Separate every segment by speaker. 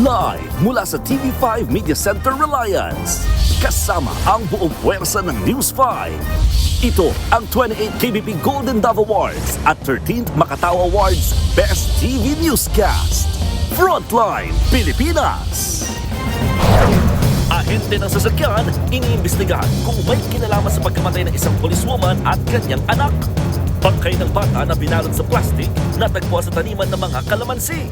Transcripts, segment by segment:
Speaker 1: Live mula sa TV5 Media Center Reliance. Kasama ang buong puwersa ng News 5. Ito ang 28th KBP Golden Dove Awards at 13th Macatao Awards Best TV Newscast. Frontline Pilipinas! Ahente ng sasakyan, iniimbestigahan kung may kinalaman sa pagkamatay ng isang policewoman at kanyang anak. Bangkay ng bata na binalot sa plastic natagpuan sa taniman ng mga kalamansi.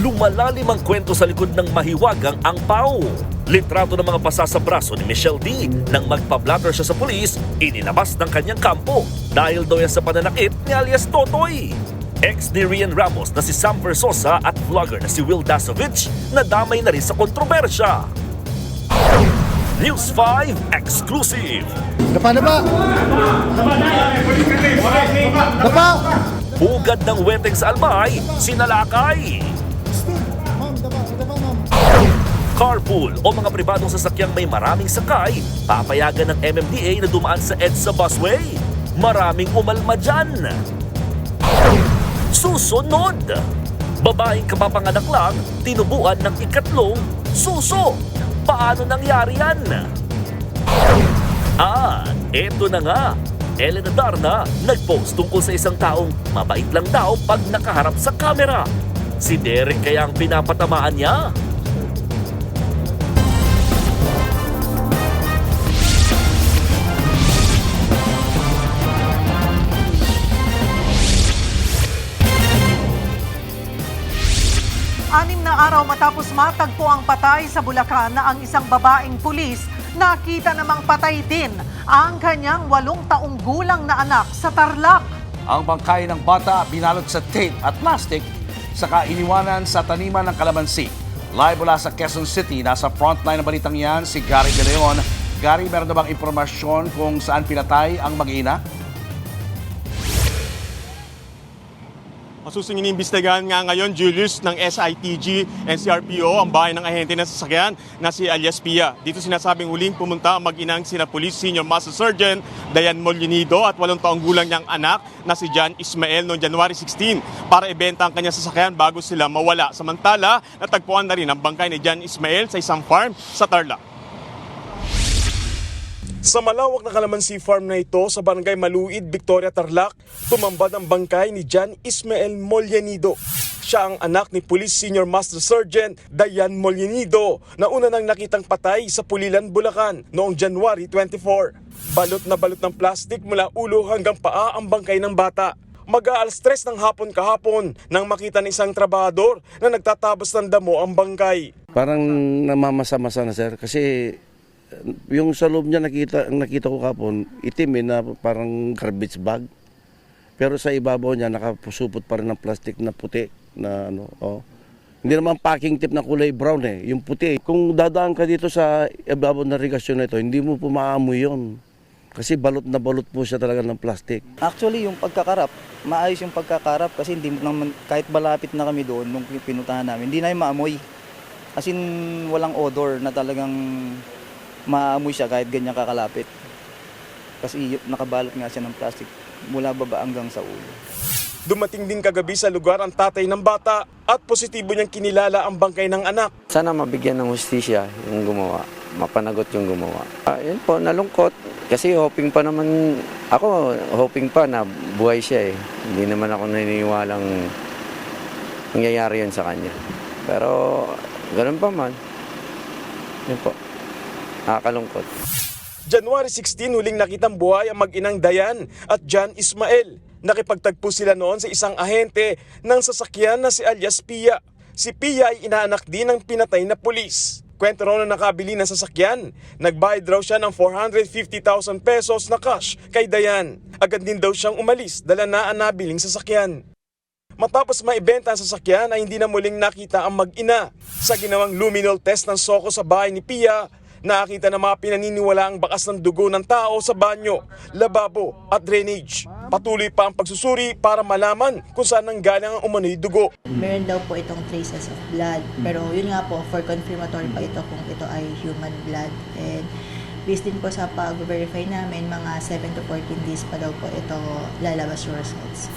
Speaker 1: Lumalalim ang kwento sa likod ng mahiwagang ang pao. Litrato ng mga basa sa braso ni Michelle D. Nang magpa-blatter siya sa pulis, ininabas ng kanyang kampo dahil daw yan sa pananakit ni alias Totoy. Ex ni Rian Ramos na si Sam Versosa at vlogger na si Will Dasovich nadamay na rin sa kontrobersya. News 5 Exclusive.
Speaker 2: Dapa!
Speaker 1: Hugad ng weteng sa Albay, sinalakay. Carpool o mga pribadong sasakyang may maraming sakay, papayagan ng MMDA na dumaan sa EDSA busway. Maraming umalma dyan. Susunod, babaeng kapapanganak lang, tinubuan ng ikatlong suso. Paano nangyari yan? Eto na nga. Elena Darna nag-post tungkol sa isang taong mabait lang daw pag nakaharap sa kamera. Si Derek kaya ang pinapatamaan niya?
Speaker 3: Anim na araw matapos matagpo ang patay sa Bulacan na ang isang babaeng pulis, nakita namang patay din ang kanyang 8 taong gulang na anak sa Tarlac.
Speaker 4: Ang bangkay ng bata binalot sa tape at plastic saka iniwanan sa taniman ng kalamansi. Live mula sa Quezon City, nasa frontline ng balitang yan si Gary De Leon. Gary, meron na bang impormasyon kung saan pinatay ang mag-ina?
Speaker 5: Masusing iniimbestigahan nga ngayon, Julius, ng SITG and CRPO ang bahay ng ahente ng sasakyan na si alias Pia. Dito sinasabing huling pumunta ang mag-inang sina Police Senior Master Sergeant Dayan Molinido at 8 taong gulang niyang anak na si John Ismael noong January 16 para ibenta ang kanyang sasakyan bago sila mawala. Samantala, natagpuan na rin ang bangkay ni John Ismael sa isang farm sa Tarlac. Sa malawak na kalamansi farm na ito sa Barangay Maluid, Victoria, Tarlac, tumambad ang bangkay ni John Ismael Mollenido. Siya ang anak ni Police Senior Master Sergeant Dayan Mollenido na una nang nakitang patay sa Pulilan, Bulacan noong January 24. Balot na balot ng plastik mula ulo hanggang paa ang bangkay ng bata. Mag-aalas 3 ng hapon kahapon nang makita ng isang trabahador na nagtatabas ng damo ang bangkay.
Speaker 6: Parang namamasa-masa na, sir, kasi yung sa loob niya nakita ko kapon, itim na parang garbage bag. Pero sa ibabaw niya nakapusupot pa rin ng plastic na puti na Hindi naman packing tip na kulay brown yung puti. Kung dadaan ka dito sa ibabaw na irigasyon na ito, hindi mo po maamoy yun. Kasi balot na balot po siya talaga ng plastic.
Speaker 7: Actually, yung pagkakarap, maayos yung pagkakarap kasi hindi naman, kahit malapit na kami doon nung pinuntahan namin, hindi na yung maamoy. As in, walang odor na talagang maamoy siya kahit ganyan kakalapit. Kasi nakabalot nga siya ng plastic mula baba hanggang sa ulo.
Speaker 5: Dumating din kagabi sa lugar ang tatay ng bata at positibo niyang kinilala ang bangkay ng anak.
Speaker 8: Sana mabigyan ng hustisya yung gumawa, mapanagot yung gumawa. Yun po, nalungkot. Kasi hoping pa na buhay siya . Hindi naman ako naniniwalang nangyayari yun sa kanya. Pero ganun pa man. Yun po. Nakakalungkot.
Speaker 5: January 16, huling nakitang buhay ang mag-inang Dayan at John Ismael. Nakipagtagpo sila noon sa isang ahente ng sasakyan na si alias Pia. Si Pia ay inaanak din ng pinatay na pulis. Kwento raw na nakabili ng sasakyan. Nagbayad raw siya ng 450,000 pesos na cash kay Dayan. Agad din daw siyang umalis, dala na ang nabiling sasakyan. Matapos maibenta ang sasakyan ay hindi na muling nakita ang mag-ina. Sa ginawang luminol test ng SOCO sa bahay ni Pia, nakita na mga pinaniniwalaang bakas ng dugo ng tao sa banyo, lababo at drainage. Patuloy pa ang pagsusuri para malaman kung saan nanggaling ang umano'y dugo.
Speaker 9: Meron daw po itong traces of blood, pero yun nga po, for confirmatory pa ito kung ito ay human blood. And based din po sa pag-verify namin, mga 7 to 14 days pa daw po ito lalabas yung results.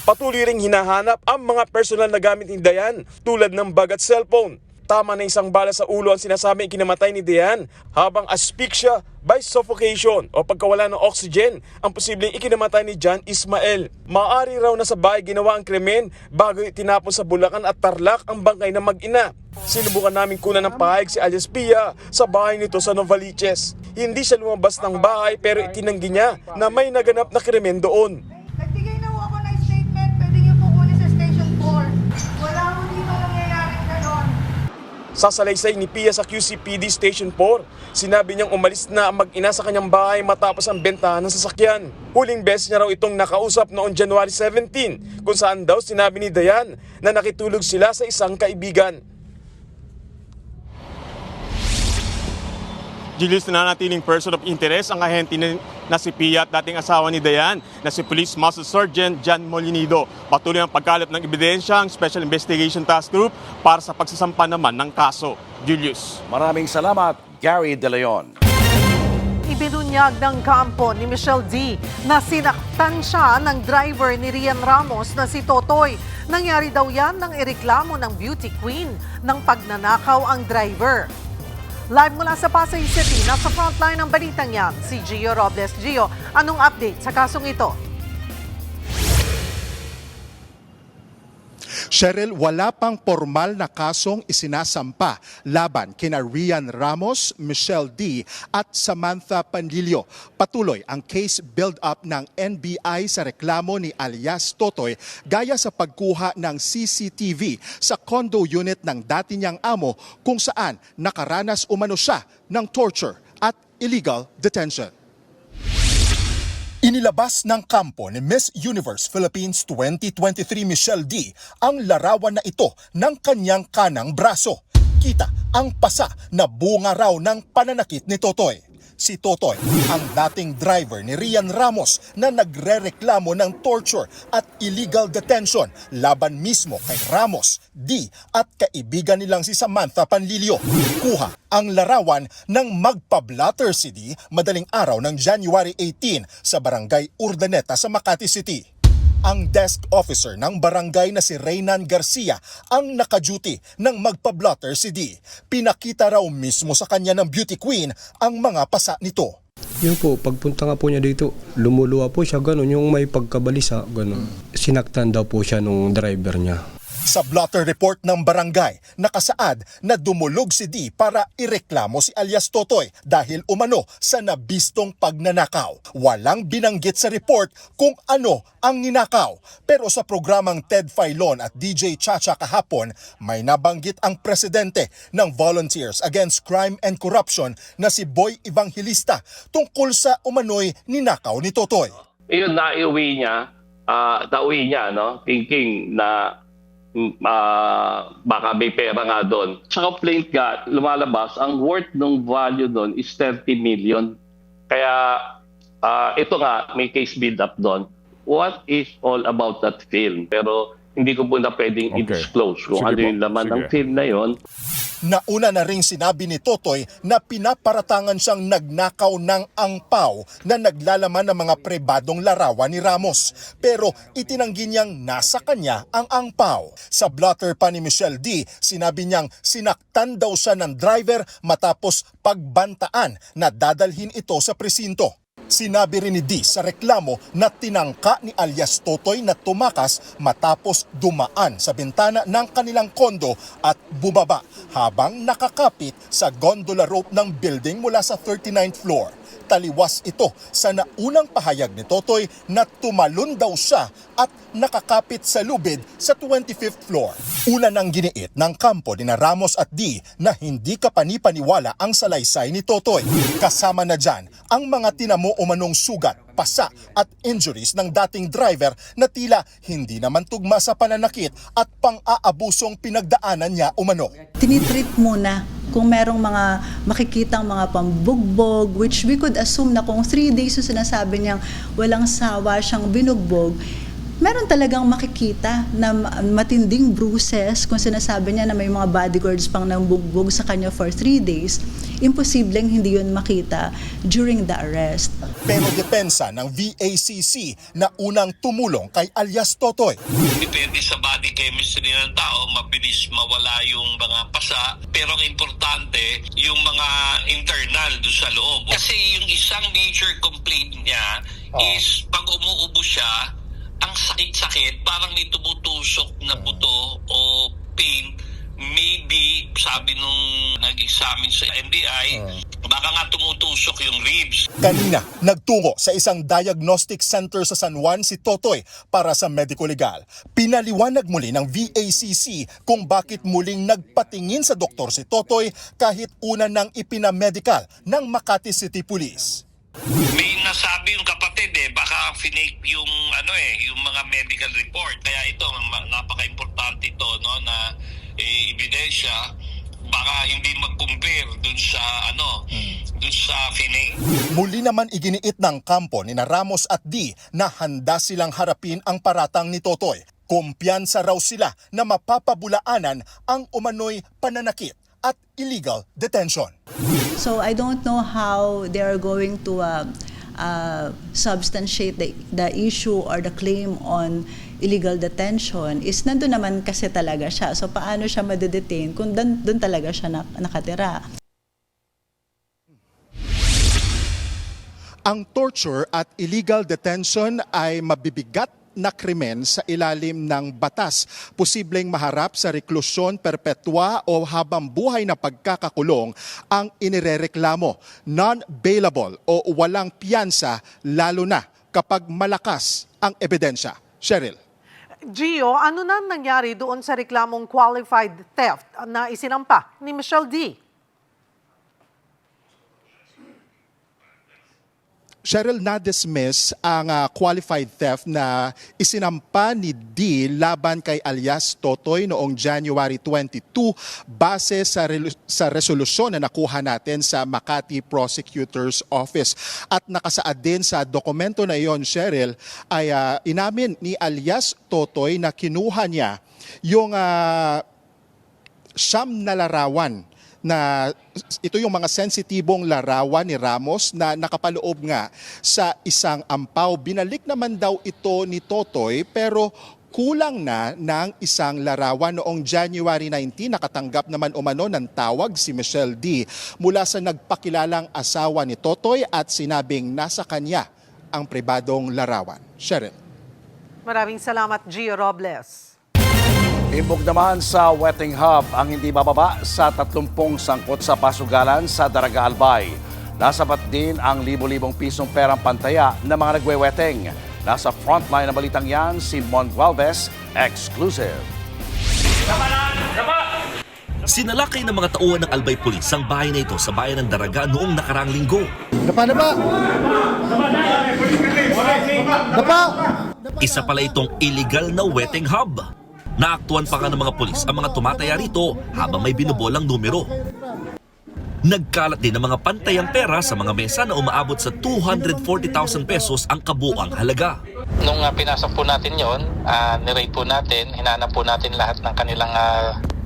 Speaker 5: Patuloy ring hinahanap ang mga personal na gamit ni Dayan tulad ng bag at cellphone. Tama na isang bala sa ulo ang sinasabi ikinamatay ni Dayan habang asphyxia by suffocation o pagkawala ng oxygen ang posibleng ikinamatay ni John Ismael. Maaari raw na sa bahay ginawa ang krimen bago itinapon sa Bulacan at Tarlac ang bangkay ng mag-ina. Sinubukan namin kunan ng pahayag si alias Pia sa bahay nito sa Novaliches. Hindi siya lumabas ng bahay pero itinanggi niya na may naganap na krimen doon.
Speaker 2: Nagbigay na ho ako ng statement, pwede niyo po kunin sa Station 4. Wala ho dito nangyayaring ganon.
Speaker 5: Sa salaysay ni Pia sa QCPD Station 4, sinabi niyang umalis na ang mag-ina sa kanyang bahay matapos ang bentahan ng sasakyan. Huling beses niya raw itong nakausap noong January 17, kung saan daw sinabi ni Dayan na nakitulog sila sa isang kaibigan.
Speaker 10: Julius, nananatiling person of interest ang ahente na si Pia at dating asawa ni Dayan na si Police Master Sergeant John Molinido. Patuloy ang pagkalap ng ebidensya ang Special Investigation Task Group para sa pagsasampa naman ng kaso. Julius.
Speaker 4: Maraming salamat, Gary De Leon.
Speaker 3: Ibinunyag ng kampo ni Michelle D. na sinaktan siya ng driver ni Rian Ramos na si Totoy. Nangyari daw yan nang ireklamo ng beauty queen ng pagnanakaw ang driver. Live mula sa Pasay City, nasa frontline ng balitang yan, si Gio Robles. Gio, anong update sa kasong ito?
Speaker 11: Cheryl, wala pang formal na kasong isinasampa laban kina Rian Ramos, Michelle D. at Samantha Panlilio. Patuloy ang case build-up ng NBI sa reklamo ni alias Totoy gaya sa pagkuha ng CCTV sa condo unit ng dati niyang amo kung saan nakaranas umano siya ng torture at illegal detention. Inilabas ng kampo ni Miss Universe Philippines 2023 Michelle D. ang larawan na ito ng kanyang kanang braso. Kita ang pasa na bunga raw ng pananakit ni Totoy. Si Totoy, ang dating driver ni Rian Ramos na nagrereklamo ng torture at illegal detention laban mismo kay Ramos, D. at kaibigan nilang si Samantha Panlilio. Kuha ang larawan ng magpa-blatter si D madaling araw ng January 18 sa Barangay Urdaneta sa Makati City. Ang desk officer ng barangay na si Reynan Garcia ang nakaduty ng magpa-blotter si D. Pinakita raw mismo sa kanya ng beauty queen ang mga pasa nito.
Speaker 12: Yun po, pagpunta nga po niya dito, lumuluwa po siya, gano'n, yung may pagkabalisa, gano'n. Sinaktan daw po siya nung driver niya.
Speaker 11: Sa blotter report ng barangay, nakasaad na dumulog si D para ireklamo si alias Totoy dahil umano sa nabistong pagnanakaw. Walang binanggit sa report kung ano ang ninakaw. Pero sa programang Ted Filon at DJ Chacha kahapon, may nabanggit ang presidente ng Volunteers Against Crime and Corruption na si Boy Evangelista tungkol sa umano'y ninakaw ni Totoy.
Speaker 13: Iyon nauwi niya, no? Thinking na baka may pera nga doon. Sa complaint nga, lumalabas, ang worth ng value doon is 30 million. Kaya ito nga, may case build up doon. What is all about that film? Pero hindi ko po na pwedeng i-disclose kung ano yung laman ng film na yon.
Speaker 11: Nauna na ring sinabi ni Totoy na pinaparatangan siyang nagnakaw ng angpaw na naglalaman ng mga pribadong larawan ni Ramos. Pero itinanggi niyang nasa kanya ang angpaw. Sa blotter pa ni Michelle D, sinabi niyang sinaktan daw siya ng driver matapos pagbantaan na dadalhin ito sa presinto. Sinabi rin ni D sa reklamo na tinangka ni alias Totoy na tumakas matapos dumaan sa bintana ng kanilang kondo at bumaba habang nakakapit sa gondola rope ng building mula sa 39th floor. Taliwas ito sa naunang pahayag ni Totoy na tumalon daw siya at nakakapit sa lubid sa 25th floor. Una nang giniit ng kampo ni Ramos at D na hindi kapanipaniwala ang salaysay ni Totoy. Kasama na dyan ang mga tinamo umanong sugat, pasa at injuries ng dating driver na tila hindi naman tugma sa pananakit at pang-aabusong pinagdaanan niya umano.
Speaker 14: Tinitreat muna kung merong mga makikitang mga pambugbog, which we could assume na kung 3 days yung sinasabi niyang walang sawa siyang binugbog, meron talagang makikita na matinding bruises kung sinasabi niya na may mga bodyguards pang nambugbog sa kanya for 3 days. imposibleng hindi yun makita during the arrest.
Speaker 11: Pero depensa ng VACC na unang tumulong kay alias Totoy.
Speaker 15: Depende sa body chemistry ng tao, mabilis mawala yung mga pasa. Pero ang importante, yung mga internal doon sa loob. Kasi yung isang major complaint niya is pag umuubo siya, ang sakit-sakit, parang may tumutusok na buto o pain. Maybe, sabi nung nag-examine sa NBI, baka nga tumutusok yung ribs.
Speaker 11: Kanina, nagtungo sa isang diagnostic center sa San Juan si Totoy para sa medical legal. Pinaliwanag muli ng VACC kung bakit muling nagpatingin sa doktor si Totoy kahit una nang ipinamedical ng Makati City Police.
Speaker 15: May nasabi yung kapatid baka finake yung yung mga medical report. Kaya ito napaka-importante ito na ebidensya, baka hindi mag-compare dun sa finake.
Speaker 11: Muli naman iginiit ng kampo ni Ramos at D na handa silang harapin ang paratang ni Totoy. Kumpiyansa raw sila na mapapabulaanan ang umano'y pananakit at illegal detention.
Speaker 14: So I don't know how they are going to substantiate the issue or the claim on illegal detention is nandun naman kasi talaga siya. So paano siya madedetain kung doon talaga siya nakatira?
Speaker 11: Ang torture at illegal detention ay mabibigat na krimen sa ilalim ng batas. Posibleng maharap sa reklusyon perpetua o habang buhay na pagkakakulong ang inirereklamo. Non-bailable o walang piyansa lalo na kapag malakas ang ebidensya. Cheryl.
Speaker 3: Gio, ano na nangyari doon sa reklamong qualified theft na isinampa ni Michelle D?
Speaker 11: Cheryl, na-dismiss ang qualified theft na isinampa ni D laban kay alias Totoy noong January 22 base sa resolusyon na nakuha natin sa Makati Prosecutor's Office. At nakasaad din sa dokumento na iyon, Cheryl, ay inamin ni alias Totoy na kinuha niya yung siyam na larawan na ito yung mga sensitibong larawan ni Ramos na nakapaloob nga sa isang ampaw. Binalik naman daw ito ni Totoy pero kulang na ng isang larawan. Noong January 19, nakatanggap naman umano ng tawag si Michelle D mula sa nagpakilalang asawa ni Totoy at sinabing nasa kanya ang pribadong larawan. Cheryl.
Speaker 3: Maraming salamat, Gio Robles.
Speaker 4: Imbog naman sa wetting hub ang hindi bababa sa 30 sangkot sa pasugalan sa Daraga Albay. Nasapat din ang libo-libong pisong perang pantaya ng mga nagwe-wetting. Nasa frontline ng balitang yan si Mon Gualvez, exclusive.
Speaker 1: Sinalakay ng mga tauhan ng Albay Police ang bahay na ito sa bayan ng Daraga noong nakaraang linggo. Isa pala itong illegal na wetting hub. Naaktuhan pa nga ng mga pulis ang mga tumataya rito habang may binubolang numero. Nagkalat din ng mga pantayang pera sa mga mesa na umaabot sa 240,000 pesos ang kabuuang halaga.
Speaker 16: Nung pinasok po natin yon, nirate po natin, hinanap po natin lahat ng kanilang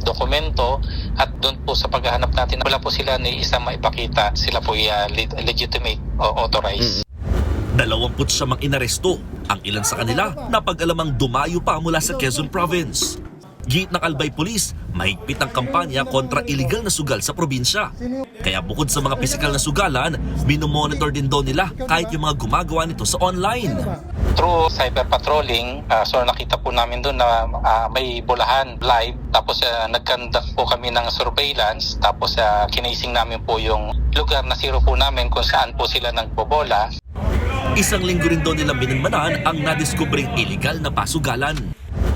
Speaker 16: dokumento at doon po sa paghahanap natin, wala po sila ni isang maipakita. Sila po legitimate o authorized.
Speaker 1: 20 mang inaresto. Ang ilan sa kanila napag-alamang dumayo pa mula sa Quezon Province. Git ng Albay Police, mahigpit ang kampanya kontra illegal na sugal sa probinsya. Kaya bukod sa mga pisikal na sugalan, minomonitor din daw nila kahit yung mga gumagawa nito sa online.
Speaker 16: Through cyber patrolling, so nakita po namin doon na may bulahan live. Tapos nag-conduct po kami ng surveillance. Tapos kinasing namin po yung lugar na zero po namin kung saan po sila nagbobola.
Speaker 1: Isang linggo rin daw nilang binanmanan ang nadiskubring illegal na pasugalan.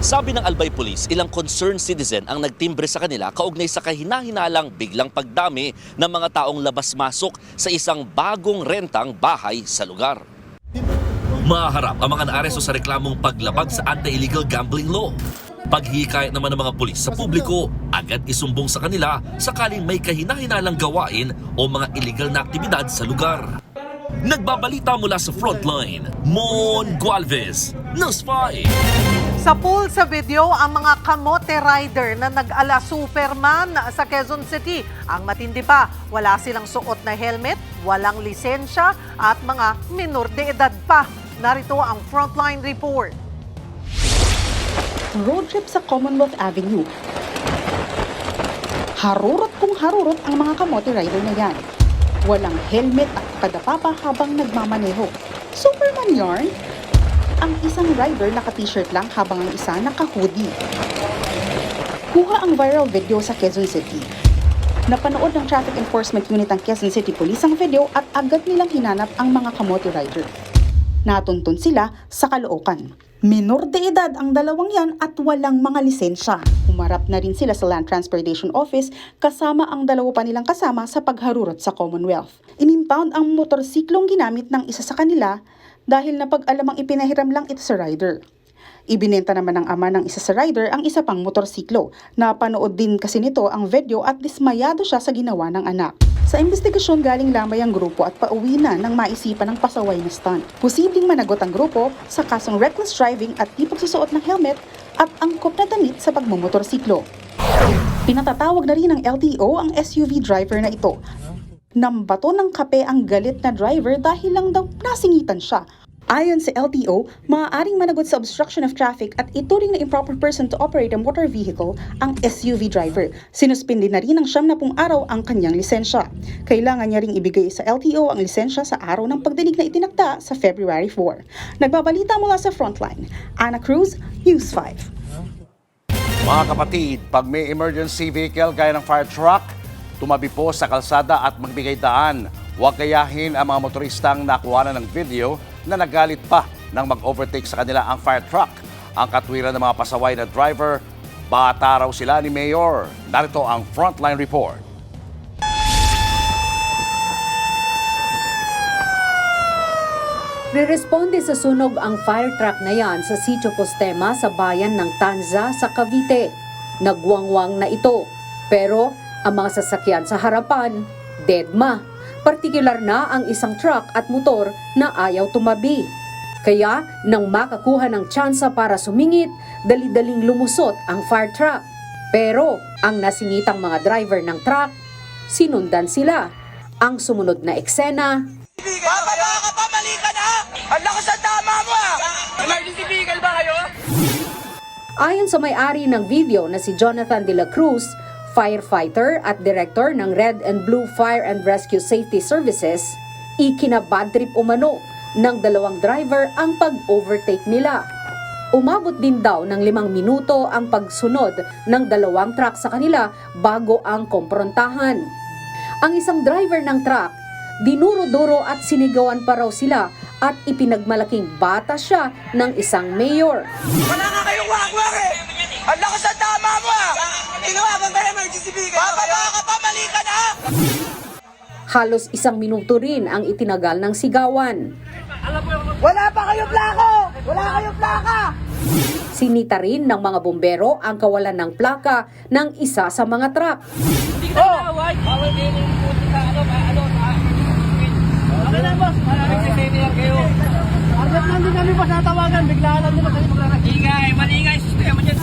Speaker 1: Sabi ng Albay Police, ilang concerned citizen ang nagtimbre sa kanila kaugnay sa kahina-hinalang biglang pagdami ng mga taong labas-masok sa isang bagong rentang bahay sa lugar. Maharap ang mga naaresto sa reklamong paglabag sa anti-illegal gambling law. Paghihikayat naman ng mga pulis sa publiko, agad isumbong sa kanila sakaling may kahina-hinalang gawain o mga illegal na aktibidad sa lugar. Nagbabalita mula sa frontline, Mon Gualvez, News 5.
Speaker 3: Sa pool sa video, ang mga kamote rider na nag-ala Superman sa Quezon City. Ang matindi pa, wala silang suot na helmet, walang lisensya at mga minor de edad pa. Narito ang Frontline Report.
Speaker 17: Road trip sa Commonwealth Avenue. Harurot kung harurot ang mga kamote rider na yan. Walang helmet at kadapa pa habang nagmamaneho. Superman yarn? Ang isang rider naka-t-shirt lang habang ang isa naka-hoodie. Kuha ang viral video sa Quezon City. Napanood ng Traffic Enforcement Unit ng Quezon City Police ang video at agad nilang hinanap ang mga kamote rider. Natuntun sila sa Caloocan. Minor de edad ang dalawang yan at walang mga lisensya. Humarap na rin sila sa Land Transportation Office kasama ang dalawa pa nilang kasama sa pagharurot sa Commonwealth. Inimpound ang motorsiklong ginamit ng isa sa kanila dahil napag-alamang ipinahiram lang ito sa rider. Ibinenta naman ng ama ng isa sa rider ang isa pang motorsiklo. Napanood din kasi nito ang video at dismayado siya sa ginawa ng anak. Sa investigasyon, galing lamay ang grupo at pauwi na nang maisipan ng pasaway na stunt. Posibleng managot ang grupo sa kasong reckless driving at di pagsusuot ng helmet at angkop na damit sa pagmumotorsiklo. Pinatatawag na rin ng LTO ang SUV driver na ito. Nambato ng kape ang galit na driver dahil lang daw nasingitan siya. Ayon sa LTO, maaaring managot sa obstruction of traffic at ituring na improper person to operate a motor vehicle ang SUV driver. Sinuspindi na rin ng 70 araw ang kanyang lisensya. Kailangan niya ring ibigay sa LTO ang lisensya sa araw ng pagdinig na itinakda sa February 4. Nagbabalita mula sa Frontline, Ana Cruz, News 5.
Speaker 4: Mga kapatid, pag may emergency vehicle gaya ng fire truck, tumabi po sa kalsada at magbigay daan. Huwag gayahin ang mga motoristang nakuha ng video na nagalit pa nang mag-overtake sa kanila ang fire truck. Ang katwiran ng mga pasaway na driver, bata raw sila ni Mayor. Narito ang Frontline Report.
Speaker 18: Re-responde sa sunog ang fire truck na yan sa Sitio Postema sa bayan ng Tanza sa Cavite. Nagwangwang na ito, pero ang mga sasakyan sa harapan, deadma. Partikular na ang isang truck at motor na ayaw tumabi. Kaya nang makakuha ng tsansa para sumingit, dali-daling lumusot ang fire truck. Pero ang nasingitang mga driver ng truck, sinundan sila. Ang sumunod na eksena,
Speaker 19: Bababa ka pa, mali ka na! Ang lakas ang tama mo ah! Emergency vehicle ba kayo?
Speaker 18: ayon sa may-ari ng video na si Jonathan De La Cruz, firefighter at director ng Red and Blue Fire and Rescue Safety Services, ikinabad trip umano ng dalawang driver ang pag-overtake nila. Umabot din daw ng 5 minuto ang pagsunod ng dalawang truck sa kanila bago ang komprontahan. Ang isang driver ng truck, dinuro-duro at sinigawan pa raw sila at ipinagmalaking bata siya ng isang mayor.
Speaker 19: Wala nga kayong wag-wag eh! Ang lakas ang tama mo ah! Tinawagan ka emergency vehicle. Bababa ka pa, mali ka na!
Speaker 18: Halos 1 minuto rin ang itinagal ng sigawan.
Speaker 19: Wala pa kayo plako! Wala kayong plaka!
Speaker 18: Sinita rin ng mga bumbero ang kawalan ng plaka ng isa sa mga truck.
Speaker 19: Bawal din yung puti sa Okay na boss, maraming sisenior kayo. Agad nandun kami boss natawagan, bigla lang naman kami maglalagay. Maningay, sistema dyan.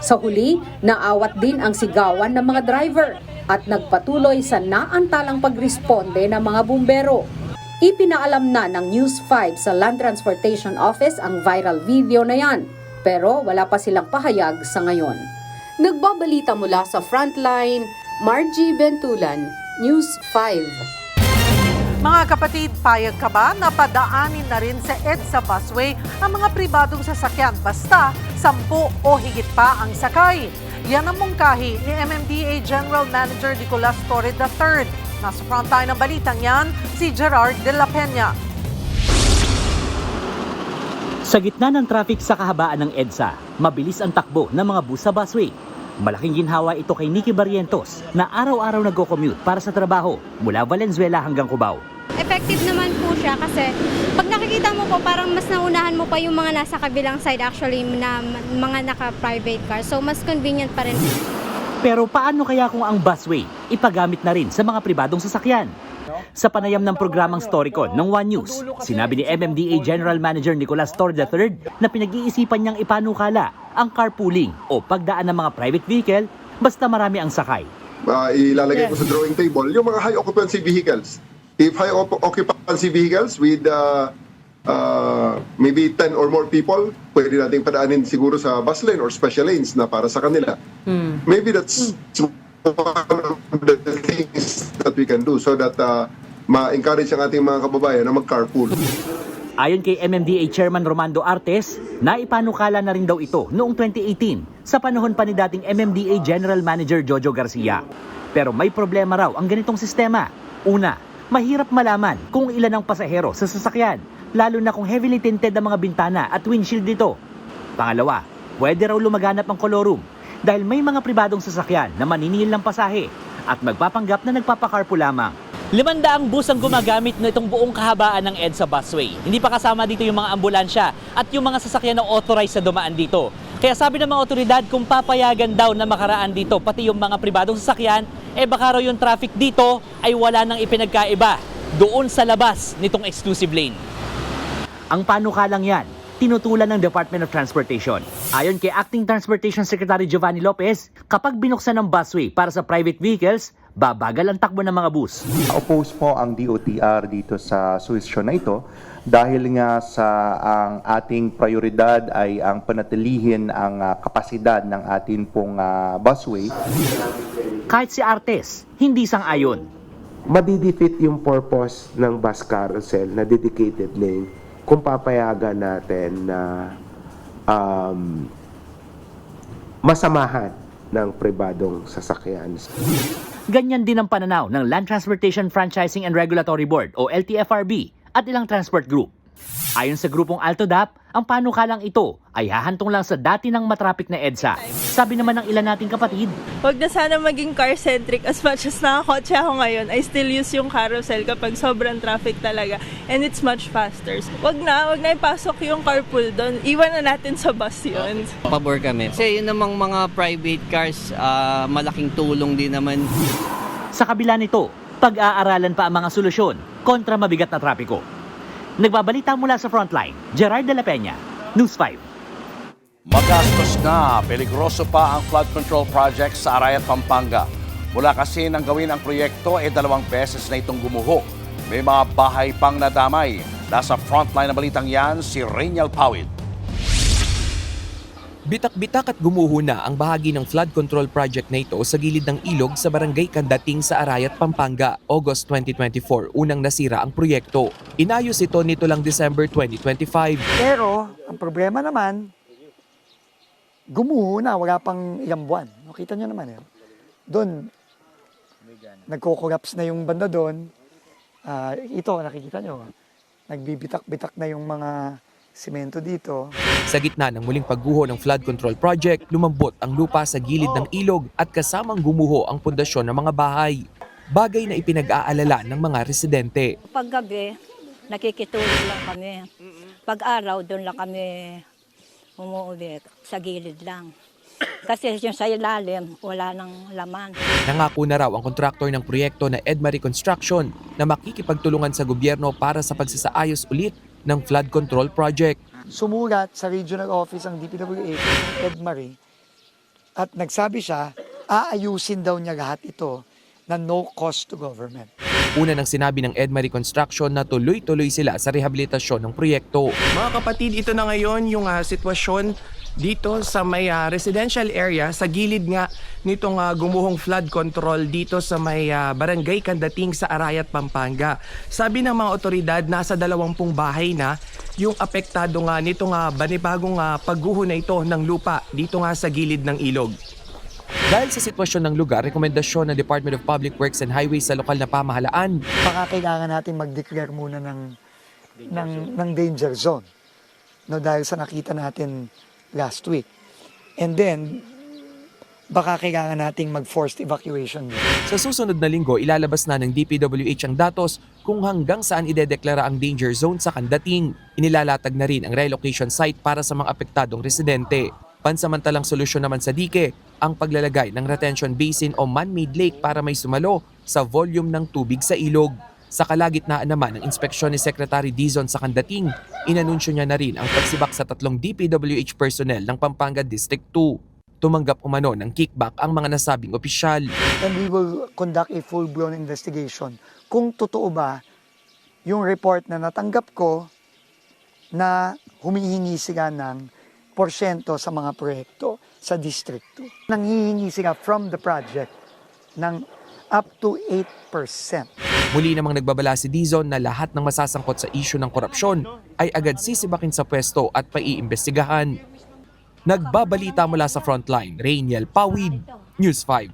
Speaker 18: Sa huli, naawat din ang sigawan ng mga driver at nagpatuloy sa naantalang pagresponde ng mga bumbero. Ipinaalam na ng News 5 sa Land Transportation Office ang viral video na yan, pero wala pa silang pahayag sa ngayon. Nagbabalita mula sa Frontline, Margie Bentulan, News 5.
Speaker 3: Mga kapatid, payag ka ba na padaanin na rin sa EDSA busway ang mga pribadong sasakyan basta 10 o higit pa ang sakay? Yan ang mungkahi ni MMDA General Manager Nicolas Torre III. Nasa frontline ng balitang yan, si Gerard de la Peña.
Speaker 20: Sa gitna ng traffic sa kahabaan ng EDSA, mabilis ang takbo ng mga bus sa busway. Malaking ginhawa ito kay Nikki Barrientos na araw-araw nagko-commute para sa trabaho mula Valenzuela hanggang Cubao.
Speaker 21: Effective naman po siya kasi pag nakikita mo po parang mas naunahan mo pa yung mga nasa kabilang side actually na mga naka-private car. So mas convenient pa rin.
Speaker 20: Pero paano kaya kung ang busway ipagamit na rin sa mga pribadong sasakyan? Sa panayam ng programang Storycon ng One News, sinabi ni MMDA General Manager Nicolas Torre III na pinag-iisipan niyang ipanukala ang carpooling o pagdaan ng mga private vehicle basta marami ang sakay.
Speaker 6: Ilalagay ko sa drawing table yung mga high occupancy vehicles. If high occupancy vehicles with maybe 10 or more people, pwede nating padaanin siguro sa bus lane or special lanes na para sa kanila. Maybe that's one of the things that we can do so that ma-encourage ang ating mga kababayan na mag-carpool.
Speaker 20: Ayon kay MMDA Chairman Romando Artes, naipanukala na rin daw ito noong 2018 sa panahon pa ni dating MMDA General Manager Jojo Garcia. Pero may problema raw ang ganitong sistema. Una, mahirap malaman kung ilan ang pasahero sa sasakyan, lalo na kung heavily tinted ang mga bintana at windshield dito. Pangalawa, pwede raw lumaganap ang kolorum dahil may mga pribadong sasakyan na maniningil ng pasahe at magpapanggap na nagpapakarpo lamang.
Speaker 22: 500 bus ang gumagamit na itong buong kahabaan ng EDSA busway. Hindi pa kasama dito yung mga ambulansya at yung mga sasakyan na authorized na dumaan dito. Kaya sabi ng mga otoridad, kung papayagan daw na makaraan dito, pati yung mga pribadong sasakyan, baka raw yung traffic dito ay wala nang ipinagkaiba doon sa labas nitong exclusive lane.
Speaker 20: Ang panukalang yan, tinutulan ng Department of Transportation. Ayon kay Acting Transportation Secretary Giovanni Lopez, kapag binuksan ng busway para sa private vehicles, babagal ang takbo ng mga bus.
Speaker 23: Oppose po ang DOTR dito sa suwisyon na ito dahil nga sa ang ating prioridad ay ang panatilihin ang kapasidad ng atin pong busway.
Speaker 20: Kahit si Artes, hindi sang-ayon.
Speaker 24: Madidefeat yung purpose ng bus carousel na dedicated lane kung papayagan natin na masamahan ng pribadong sasakyan.
Speaker 20: Ganyan din ang pananaw ng Land Transportation Franchising and Regulatory Board o LTFRB at ilang transport group. Ayon sa grupong AltoDAP, ang panukalang ito ay hahantong lang sa dati ng matrapik na EDSA. Sabi naman ng ilan nating kapatid,
Speaker 25: huwag na sana maging car-centric. As much as nakakotse ako ngayon, I still use yung carousel kapag sobrang traffic talaga. And it's much faster. Huwag na ipasok yung carpool doon. Iwan na natin sa bus yun.
Speaker 26: Pabor kami. Kasi yun namang mga private cars, malaking tulong din naman.
Speaker 20: Sa kabila nito, pag-aaralan pa ang mga solusyon kontra mabigat na trapiko. Nagbabalita mula sa Frontline, Gerard de la Peña, News 5.
Speaker 4: Magastos na, peligroso pa ang flood control project sa Arayat, Pampanga. Mula kasi nang gawin ang proyekto, 2 beses na itong gumuho. May mga bahay pang nadamay. Nasa Frontline na balitang yan, si Rainiel Pawid.
Speaker 27: Bitak-bitak at gumuho na ang bahagi ng flood control project na ito sa gilid ng ilog sa Barangay Candating sa Arayat, Pampanga, August 2024. Unang nasira ang proyekto. Inayos ito nito lang December 2025.
Speaker 28: Pero, ang problema naman, gumuho na, wala pang ilang buwan. Nakita nyo naman yun. Doon, nagko-collapse na yung banda doon. Ito, nakikita nyo, nagbibitak-bitak na yung mga semento dito.
Speaker 27: Sa gitna ng muling pagguho ng flood control project, lumambot ang lupa sa gilid ng ilog at kasamang gumuho ang pundasyon ng mga bahay. Bagay na ipinag-aalala ng mga residente.
Speaker 29: Paggabi, nakikitulog lang kami. Pag-araw, doon lang kami umuwi. Sa gilid lang. Kasi yung sa ilalim, wala nang laman.
Speaker 27: Nangako na raw ang kontraktor ng proyekto na Edmari Construction na makikipagtulungan sa gobyerno para sa pagsasaayos ulit ng flood control project.
Speaker 28: Sumulat sa regional office ang DPWH, Edmari, at nagsabi siya, aayusin daw niya lahat ito na no cost to government.
Speaker 27: Una nang sinabi ng Edmari Construction na tuloy-tuloy sila sa rehabilitasyon ng proyekto.
Speaker 30: Mga kapatid, ito na ngayon yung sitwasyon dito sa may residential area sa gilid nga nitong gumuhong flood control dito sa may Barangay Candating sa Arayat, Pampanga. Sabi ng mga otoridad, nasa 20 bahay na yung apektado nga nitong banibagong pagguho na ito ng lupa dito nga sa gilid ng ilog.
Speaker 27: Dahil sa sitwasyon ng lugar, rekomendasyon ng Department of Public Works and Highways sa lokal na pamahalaan.
Speaker 28: Baka kailangan natin mag-declare muna ng danger zone. No, dahil sa nakita natin last week. And then, baka kailangan nating mag-forced evacuation.
Speaker 27: Sa susunod na linggo, ilalabas na ng DPWH ang datos kung hanggang saan idedeklara ang danger zone sa Candating. Inilalatag na rin ang relocation site para sa mga apektadong residente. Pansamantalang solusyon naman sa dike, ang paglalagay ng retention basin o man-made lake para may sumalo sa volume ng tubig sa ilog. Sa kalagitnaan naman ng inspeksyon ni Secretary Dizon sa Candating, inanunsyo niya na rin ang pagsibak sa 3 DPWH personnel ng Pampanga District 2. Tumanggap umano ng kickback ang mga nasabing opisyal.
Speaker 28: And we will conduct a full-blown investigation. Kung totoo ba yung report na natanggap ko na humihingi sila ng porsyento sa mga proyekto sa District 2. Nanghihingi sila from the project ng up to 8%.
Speaker 27: Muli namang nagbabala si Dizon na lahat ng masasangkot sa isyu ng korupsyon ay agad sisibakin sa pwesto at paiimbestigahan. Nagbabalita mula sa Frontline, Rainiel Pawid, News 5.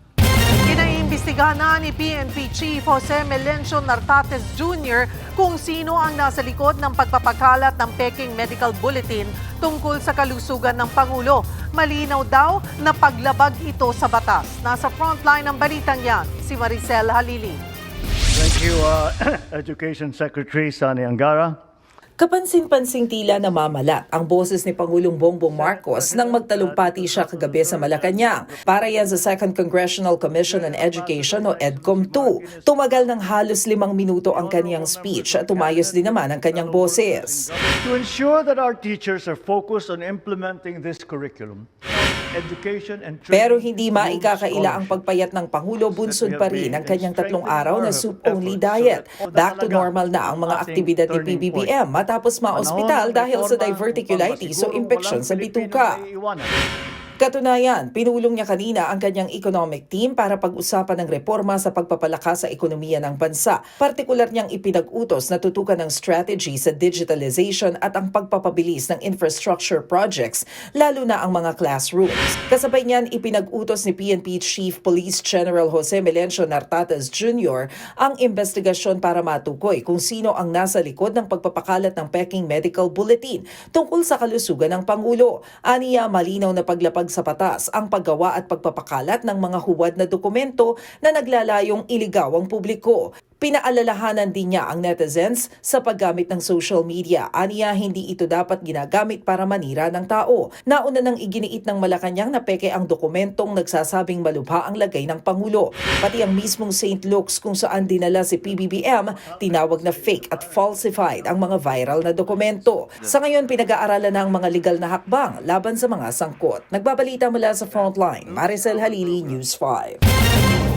Speaker 3: Inaimbestigahan na ni PNP Chief Jose Melencio Nartates Jr. kung sino ang nasa likod ng pagpapakalat ng Peking Medical Bulletin tungkol sa kalusugan ng Pangulo. Malinaw daw na paglabag ito sa batas. Nasa frontline ng balitang yan, si Maricel Halili.
Speaker 2: Thank you, Education Secretary Sani Angara.
Speaker 5: Kapansin-pansing tila namamalat ang boses ni Pangulong Bongbong Marcos nang magtalumpati siya kagabi sa Malacanang para yan sa 2nd Congressional Commission on Education o EDCOM-2. Tumagal ng halos 5 minuto ang kaniyang speech at umayos din naman ang kanyang boses.
Speaker 2: To ensure that our teachers are focused on implementing this curriculum, education and training.
Speaker 5: Pero hindi maikakaila ang pagpayat ng Pangulo, bunsod pa rin ang kanyang 3 araw na soup-only diet. Back to normal na ang mga aktibidad ni PBBM matapos ma-ospital dahil sa diverticulitis o impeksyon sa bituka. Katunayan, pinulong niya kanina ang kanyang economic team para pag-usapan ng reforma sa pagpapalakas sa ekonomiya ng bansa. Partikular niyang ipinag-utos na tutukan ng strategy sa digitalization at ang pagpapabilis ng infrastructure projects, lalo na ang mga classrooms. Kasabay niyan, ipinag-utos ni PNP Chief Police General Jose Melencio Nartates Jr. ang investigasyon para matukoy kung sino ang nasa likod ng pagpapakalat ng Peking Medical Bulletin tungkol sa kalusugan ng Pangulo. Aniya, malinaw na paglapag sa batas ang paggawa at pagpapakalat ng mga huwad na dokumento na naglalayong iligaw ang publiko. Pinaalalahanan din niya ang netizens sa paggamit ng social media. Aniya, hindi ito dapat ginagamit para manira ng tao. Nauna nang iginiit ng Malacanang na peke ang dokumentong nagsasabing malubha ang lagay ng Pangulo. Pati ang mismong St. Luke's kung saan dinala si PBBM, tinawag na fake at falsified ang mga viral na dokumento. Sa ngayon, pinag-aaralan na ang mga legal na hakbang laban sa mga sangkot. Nagbabalita mula sa Frontline, Maricel Halili, News 5.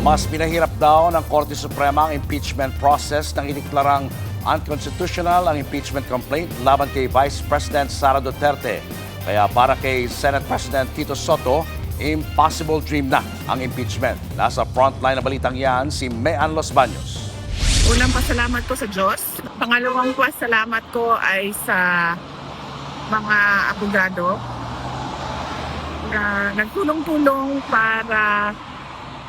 Speaker 4: Mas pinahirap daw ng Korte Suprema ang impeachment process nang ideklarang unconstitutional ang impeachment complaint laban kay Vice President Sara Duterte. Kaya para kay Senate President Tito Soto, impossible dream na ang impeachment. Nasa frontline na balitang yan, si Mean Los Baños.
Speaker 7: Unang pasalamat ko sa Diyos. Pangalawang pasalamat ko ay sa mga abogado na nagtulong-tulong para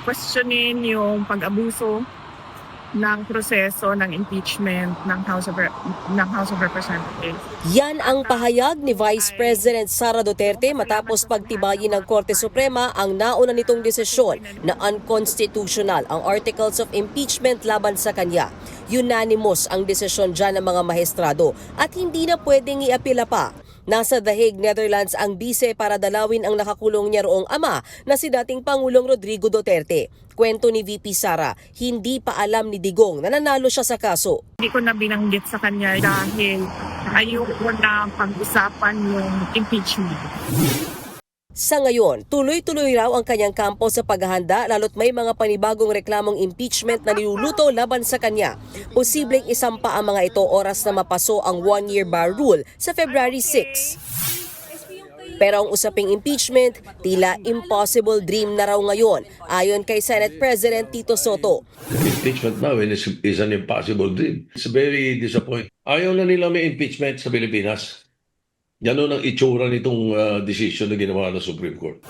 Speaker 7: questionin yung pag-abuso ng proseso ng impeachment ng House of Representatives.
Speaker 8: Yan ang pahayag ni Vice President Sara Duterte matapos pagtibayin ng Korte Suprema ang nauna nitong desisyon na unconstitutional ang Articles of Impeachment laban sa kanya. Unanimous ang desisyon dyan ng mga maestrado at hindi na pwedeng iapila pa. Nasa The Hague, Netherlands ang bise para dalawin ang nakakulong niya roong ama na si dating Pangulong Rodrigo Duterte. Kwento ni VP Sara, hindi pa alam ni Digong na nanalo siya sa kaso.
Speaker 7: Hindi ko na binanggit sa kanya dahil ayoko na pag-usapan yung impeachment.
Speaker 8: Sa ngayon, tuloy-tuloy raw ang kanyang kampo sa paghahanda lalo't may mga panibagong reklamong impeachment na niluluto laban sa kanya. Posibleng isampa ang mga ito oras na mapaso ang 1-year bar rule sa February 6. Pero ang usaping impeachment, tila impossible dream na raw ngayon, ayon kay Senate President Tito Soto.
Speaker 9: Impeachment now is an impossible dream. It's very disappointing. Ayaw na nila may impeachment sa Pilipinas. Yan ang itsura nitong decision na ginawa ng Supreme Court.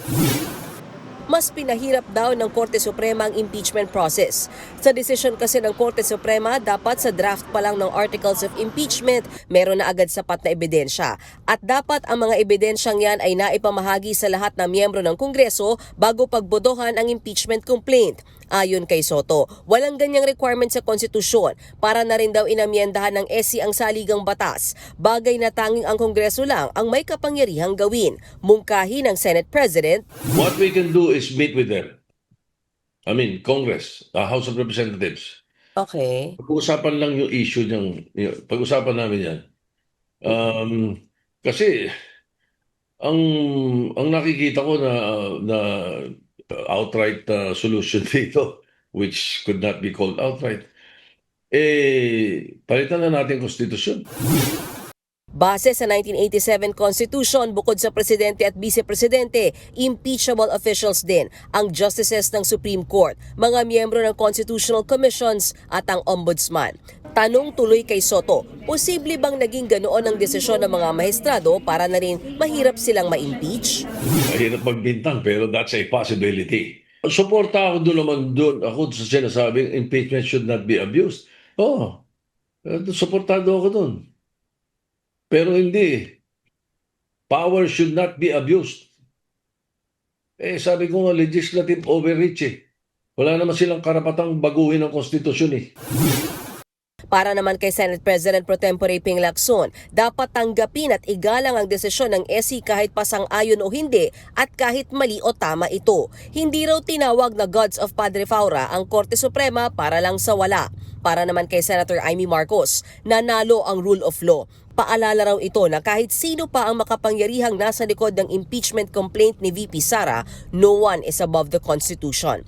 Speaker 8: Mas pinahirap daw ng Korte Suprema ang impeachment process. Sa desisyon kasi ng Korte Suprema, dapat sa draft pa lang ng Articles of Impeachment, meron na agad sapat na ebidensya. At dapat ang mga ebidensyang yan ay naipamahagi sa lahat ng miyembro ng Kongreso bago pagbodohan ang impeachment complaint. Ayon kay Soto, walang ganyang requirement sa konstitusyon para na rin daw inamyendahan ng SC ang saligang batas. Bagay na tanging ang Kongreso lang ang may kapangyarihang gawin. Mungkahi ng Senate President,
Speaker 9: What we can do is meet with them. Congress, the House of Representatives,
Speaker 8: Okay.
Speaker 9: Pag-uusapan lang yung issue pag-usapan namin yan. Kasi ang nakikita ko na outright solution dito, which could not be called outright, palitan na natin konstitusyon.
Speaker 8: Base sa 1987 Constitution, bukod sa presidente at vice-presidente, impeachable officials din ang justices ng Supreme Court, mga miyembro ng Constitutional Commissions at ang Ombudsman. Tanong tuloy kay Soto, posible bang naging ganoon ang desisyon ng mga maestrado para na rin mahirap silang ma-impeach?
Speaker 9: Mahirap magbintang pero that's a possibility. Suporta ako doon ako sa sinasabing impeachment should not be abused. Suportado ako doon. Pero hindi. Power should not be abused. Sabi ko nga, legislative overreach . Wala naman silang karapatang baguhin ang konstitusyon .
Speaker 8: Para naman kay Senate President Pro Tempore Ping Lacson, dapat tanggapin at igalang ang desisyon ng SC kahit pasang-ayon o hindi at kahit mali o tama ito. Hindi raw tinawag na Gods of Padre Faura ang Korte Suprema para lang sa wala. Para naman kay Senator Amy Marcos, nanalo ang rule of law. Paalala raw ito na kahit sino pa ang makapangyarihang nasa likod ng impeachment complaint ni VP Sara, no one is above the Constitution.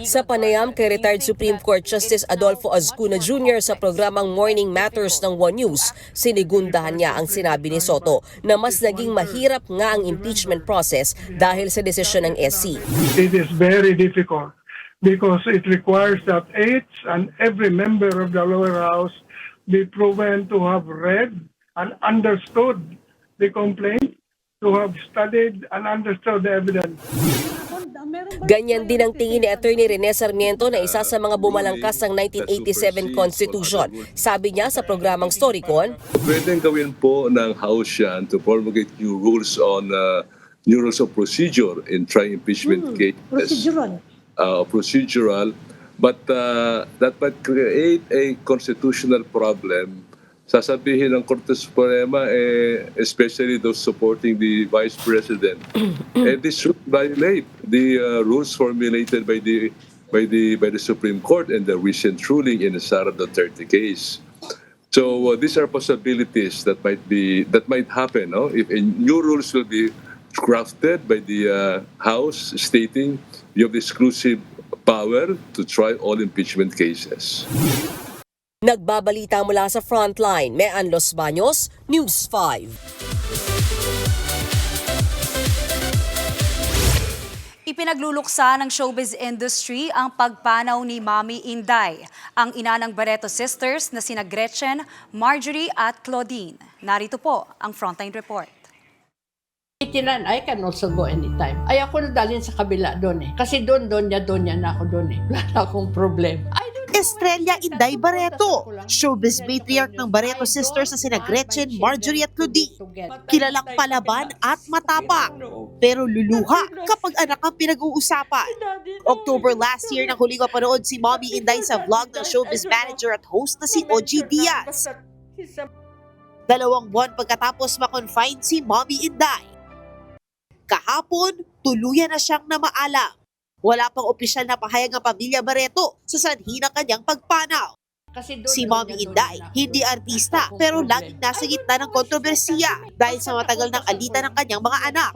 Speaker 8: Sa panayam kay retired Supreme Court Justice Adolfo Azcuna Jr. sa programang Morning Matters ng One News, sinigundahan niya ang sinabi ni Soto na mas naging mahirap nga ang impeachment process dahil sa desisyon ng SC.
Speaker 1: It is very difficult because it requires that each and every member of the lower house be proven to have read and understood the complaint, to have studied and understood the evidence.
Speaker 8: Ganyan din ang tingin ni Attorney Rene Sarmiento na isa sa mga bumalangkas ng 1987 Constitution. Sabi niya sa programang Storycon,
Speaker 10: pwedeng gawin po ng House yan to promulgate new rules on new rules of procedure in trying impeachment cases. Procedural. But that might create a constitutional problem. Sasabihin ng Korte Suprema, especially those supporting the Vice President, this should violate the rules formulated by the Supreme Court and the recent ruling in the Sara Duterte case. So these are possibilities that might happen. If new rules will be crafted by the House stating you have the exclusive power to try all impeachment cases.
Speaker 8: Nagbabalita mula sa Frontline, Mean Los Baños, News 5.
Speaker 11: Ipinagluluksa ng showbiz industry ang pagpanaw ni Mommy Inday, ang ina ng Barreto sisters na sina Gretchen, Marjorie at Claudine. Narito po ang Frontline Report.
Speaker 12: 89, I can also go anytime. Ay ako nadalhin sa kabila doon Kasi doon niya na ako doon Wala na akong problema.
Speaker 13: Estrella Inday Barreto, showbiz matriarch ng Barreto sisters na sina Gretchen, Marjorie at Claudine. Kilalang palaban at matapang, pero luluha kapag anak ang pinag-uusapan. October last year nang huling mapanood si Mommy Inday sa vlog ng showbiz manager at host na si OG Diaz. 2 buwan pagkatapos ma-confine si Mommy Inday. Kahapon, tuluyan na siyang namaalam. Wala pang opisyal na pahayag ng pamilya Barreto sa sanhi ng kanyang pagpanaw. Si Mommy Inday, hindi artista pero laging nasa gitna ng kontrobersiya dahil sa matagal ng alitan ng kanyang mga anak.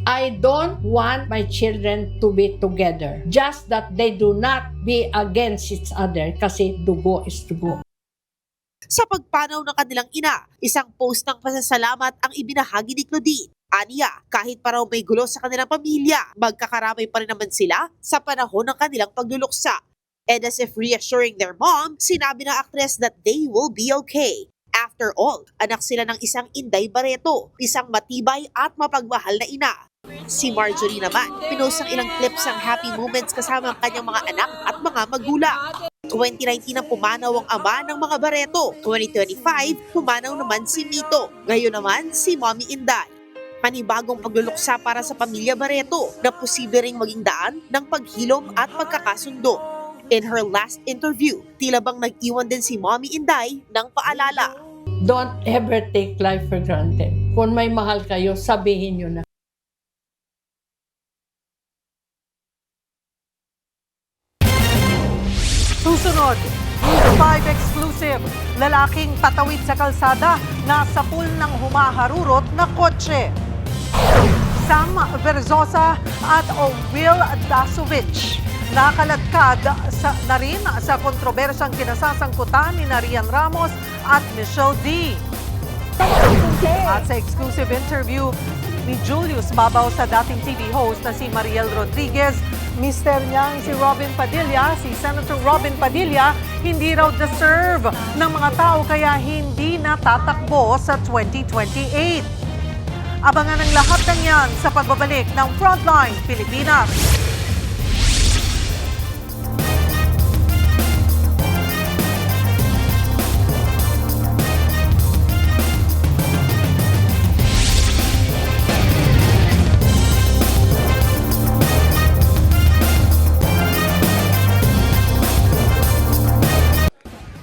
Speaker 12: I don't want my children to be together. Just that they do not be against each other kasi dugo is dugo.
Speaker 13: Sa pagpanaw ng kanilang ina, isang post ng pasasalamat ang ibinahagi ni Claudine. Aniya, kahit pa raw may gulo sa kanilang pamilya, magkakaramay pa rin naman sila sa panahon ng kanilang pagluluksa. And as if reassuring their mom, sinabi ng aktres that they will be okay. After all, anak sila ng isang Inday Barreto, isang matibay at mapagmahal na ina. Si Marjorie naman, pinost ang ilang clips ng happy moments kasama ang kanyang mga anak at mga magulang. 2019 ang pumanaw ang ama ng mga Barreto. 2025, pumanaw naman si Mito. Ngayon naman, si Mommy Inday. Panibagong pagluluksa para sa pamilya Barreto na posible ring maging daan ng paghilom at pagkakasundo. In her last interview, tila bang nag-iwan din si Mommy Inday ng paalala.
Speaker 12: Don't ever take life for granted. Kung may mahal kayo, sabihin nyo na.
Speaker 3: Susunod, News 5 exclusive. Lalaking patawid sa kalsada, nasa pool ng humaharurot na kotse. Sam Verzosa at Will Dasovich nakaladkad na rin sa kontrobersyang kinasasangkutan ni Rian Ramos at Michelle D. At sa exclusive interview ni Julius Babaw sa dating TV host na si Mariel Rodriguez, mister niyang si Robin Padilla, si Senator Robin Padilla, hindi raw deserve ng mga tao kaya hindi natatakbo sa 2028. Abangan ang lahat ng yan sa pagbabalik ng Frontline Pilipinas.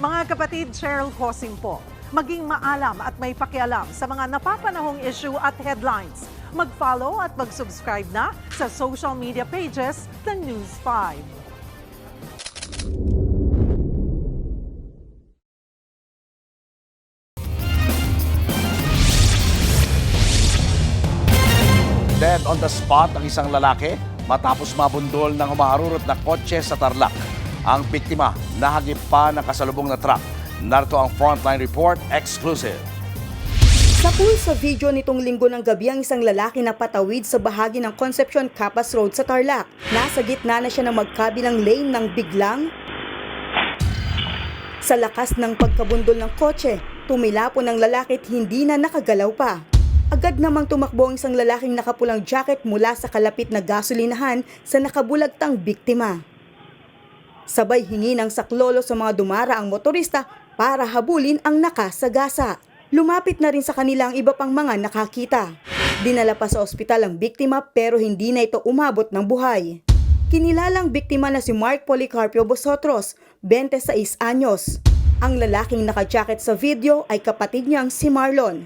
Speaker 3: Mga kapatid, Cheryl Cosing po. Maging maalam at may pakialam sa mga napapanahong issue at headlines. Mag-follow at mag-subscribe na sa social media pages ng News 5.
Speaker 4: Dead on the spot ang isang lalaki matapos mabundol ng humaharurot na kotse sa Tarlac. Ang biktima nahagip pa ng kasalubong na truck. Narito ang Frontline Report exclusive.
Speaker 6: Sa pool sa video nitong linggo ng gabi ang isang lalaki na patawid sa bahagi ng Concepcion Capas Road sa Tarlac. Nasa gitna na siya ng magkabilang lane nang biglang sa lakas ng pagkabundol ng kotse, tumilapon ng lalaki at hindi na nakagalaw pa. Agad namang tumakbo ang isang lalaking nakapulang jacket mula sa kalapit na gasolinahan sa nakabulagtang biktima. Sabay hingi ng saklolo sa mga dumaraang motorista para habulin ang nakasagasa. Lumapit na rin sa kanila ang iba pang mga nakakita. Dinala pa sa ospital ang biktima pero hindi na ito umabot ng buhay. Kinilalang biktima na si Mark Policarpio Bosotros, 26 anyos. Ang lalaking naka-jacket sa video ay kapatid niyang si Marlon.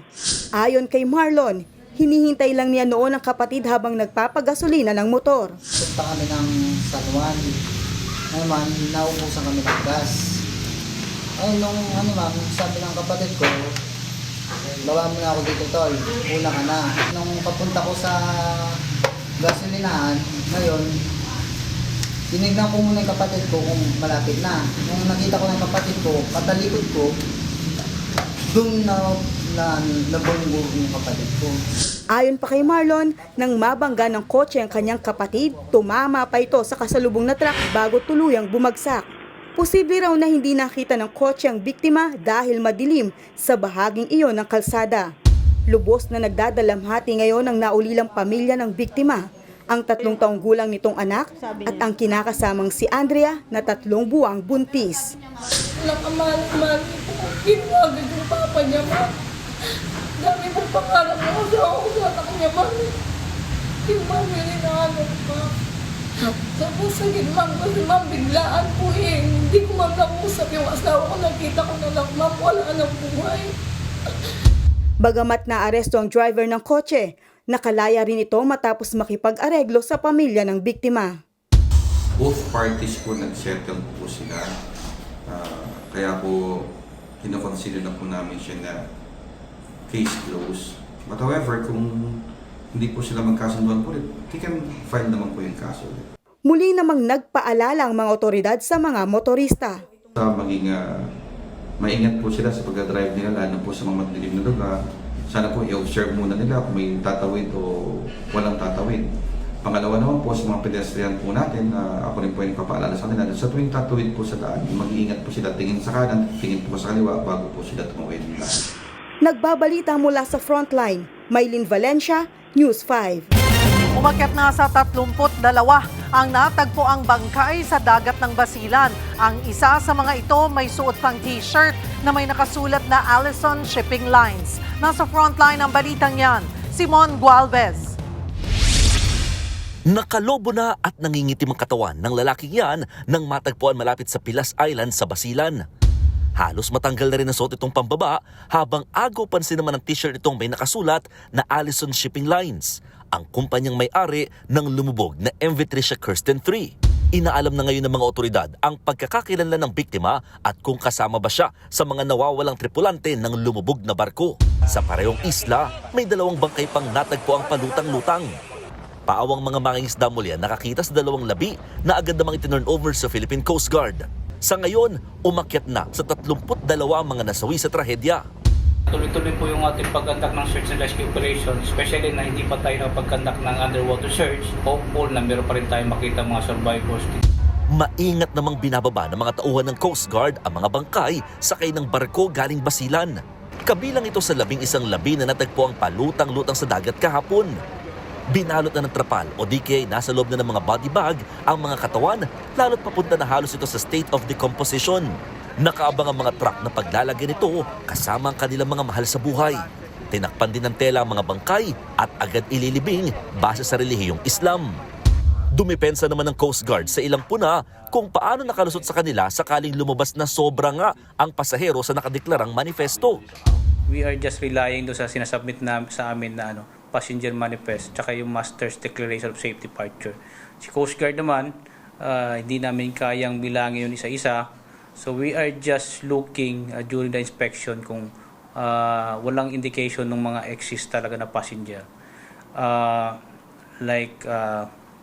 Speaker 6: Ayon kay Marlon, hinihintay lang niya noon ang kapatid habang nagpapagasolina ng motor.
Speaker 14: Punta kami ng San Juan. Naman, naubusan kami ng gas. Ay, nung ma'am, sabi ng kapatid ko, bawa mo na ako dito, tol. Una ka na. Nung papunta ko sa gasolinahan, ngayon, tinignan ko muna yung kapatid ko kung malapit na. Nung nakita ko ng kapatid ko, katalikod ko, doon na nabunggo yung kapatid ko.
Speaker 6: Ayon pa kay Marlon, nang mabangga ng kotse ang kanyang kapatid, tumama pa ito sa kasalubong na truck bago tuluyang bumagsak. Posible raw na hindi nakita ng kotse ang biktima dahil madilim sa bahaging iyon ng kalsada. Lubos na nagdadalamhati ngayon ang naulilang pamilya ng biktima, ang 3 taong gulang nitong anak at ang kinakasamang si Andrea na 3 buwang buntis.
Speaker 25: Nakamalang-malang po. Ginagad yung papa niya, ma'am. Dami pong pangarap ko sa ako sa anak niya, ma'am. Yung ma'am yun inaanap, ma'am. Tapos sagid, ma'am, kasi ma'am, biglaan po eh. Hindi ko ma'am nakusap yung asawa ko. Nakita ko na lang, ma'am, wala nang buhay.
Speaker 6: Bagamat naaresto ang driver ng kotse, nakalaya rin ito matapos makipag-areglo sa pamilya ng biktima.
Speaker 15: Both parties po nag-settle po sila. Kaya po, kinoconsider na po namin siya na case closed. But however, kung hindi po sila magkasunduan po ulit, they can file naman po yung kaso ulit.
Speaker 6: Muli namang nagpaalala ang mga otoridad sa mga motorista.
Speaker 15: Maging maingat po sila sa pag-drive nila, lalo po sa mga madilim na lugar. Sana po i-observe muna nila kung may tatawid o walang tatawid. Pangalawa naman po sa mga pedestrian po natin, ako rin po yung papaalala sa kanila. Sa tuwing tatawid po sa daan, mag-iingat po sila, tingin sa kanan, tingin po sa kaliwa bago po sila tumawid nila.
Speaker 6: Nagbabalita mula sa Frontline, Maylin Valencia, News 5.
Speaker 3: Umakyat na sa 32 ang natagpo ang bangkay sa dagat ng Basilan. Ang isa sa mga ito may suot pang t-shirt na may nakasulat na Allison Shipping Lines. Nasa Frontline ang balitang yan, Simon Gualvez.
Speaker 16: Nakalobo na at nangingitim ang katawan ng lalaking yan nang matagpuan malapit sa Pilas Island sa Basilan. Halos matanggal na rin ang suot itong pambaba habang agaw pansin naman ang t-shirt itong may nakasulat na Allison Shipping Lines, ang kumpanyang may-ari ng lumubog na MV Tricia Kirsten 3. Inaalam na ngayon ng mga otoridad ang pagkakakilanlan ng biktima at kung kasama ba siya sa mga nawawalang tripulante ng lumubog na barko. Sa parehong isla, may 2 bangkay pang natagpo ang palutang-lutang. Paawang mga mangingisda muli nakakita sa 2 labi na agad namang itinurn over sa Philippine Coast Guard. Sa ngayon, umakyat na sa 32 ang mga nasawi sa trahedya.
Speaker 17: Tuloy-tuloy po yung ating pagkandak ng search and rescue operation, especially na hindi pa tayo pagkandak ng underwater search. Hopeful na meron pa rin tayong makita mga survivors.
Speaker 16: Maingat namang binababa ng mga tauhan ng Coast Guard ang mga bangkay sakay ng barko galing Basilan. Kabilang ito sa 11 labi na natagpo ang palutang-lutang sa dagat kahapon. Binalot na ng trapal o di kaya nasa loob na ng mga body bag ang mga katawan, lalo't papunta na halos ito sa state of decomposition. Nakaabang ang mga truck na paglalagyan nito kasama ang kanilang mga mahal sa buhay. Tinakpan din ng tela ang mga bangkay at agad ililibing base sa relihiyong Islam. Dumipensa naman ng Coast Guard sa ilang puna kung paano nakalusot sa kanila sakaling lumabas na sobra nga ang pasahero sa nakadeklarang manifesto.
Speaker 17: We are just relying doon sa sinasubmit na sa amin na passenger manifest tsaka yung Master's Declaration of Safe Departure. Si Coast Guard naman, hindi namin kayang bilangin yun isa-isa. So we are just looking during the inspection kung walang indication ng mga exist talaga na passenger.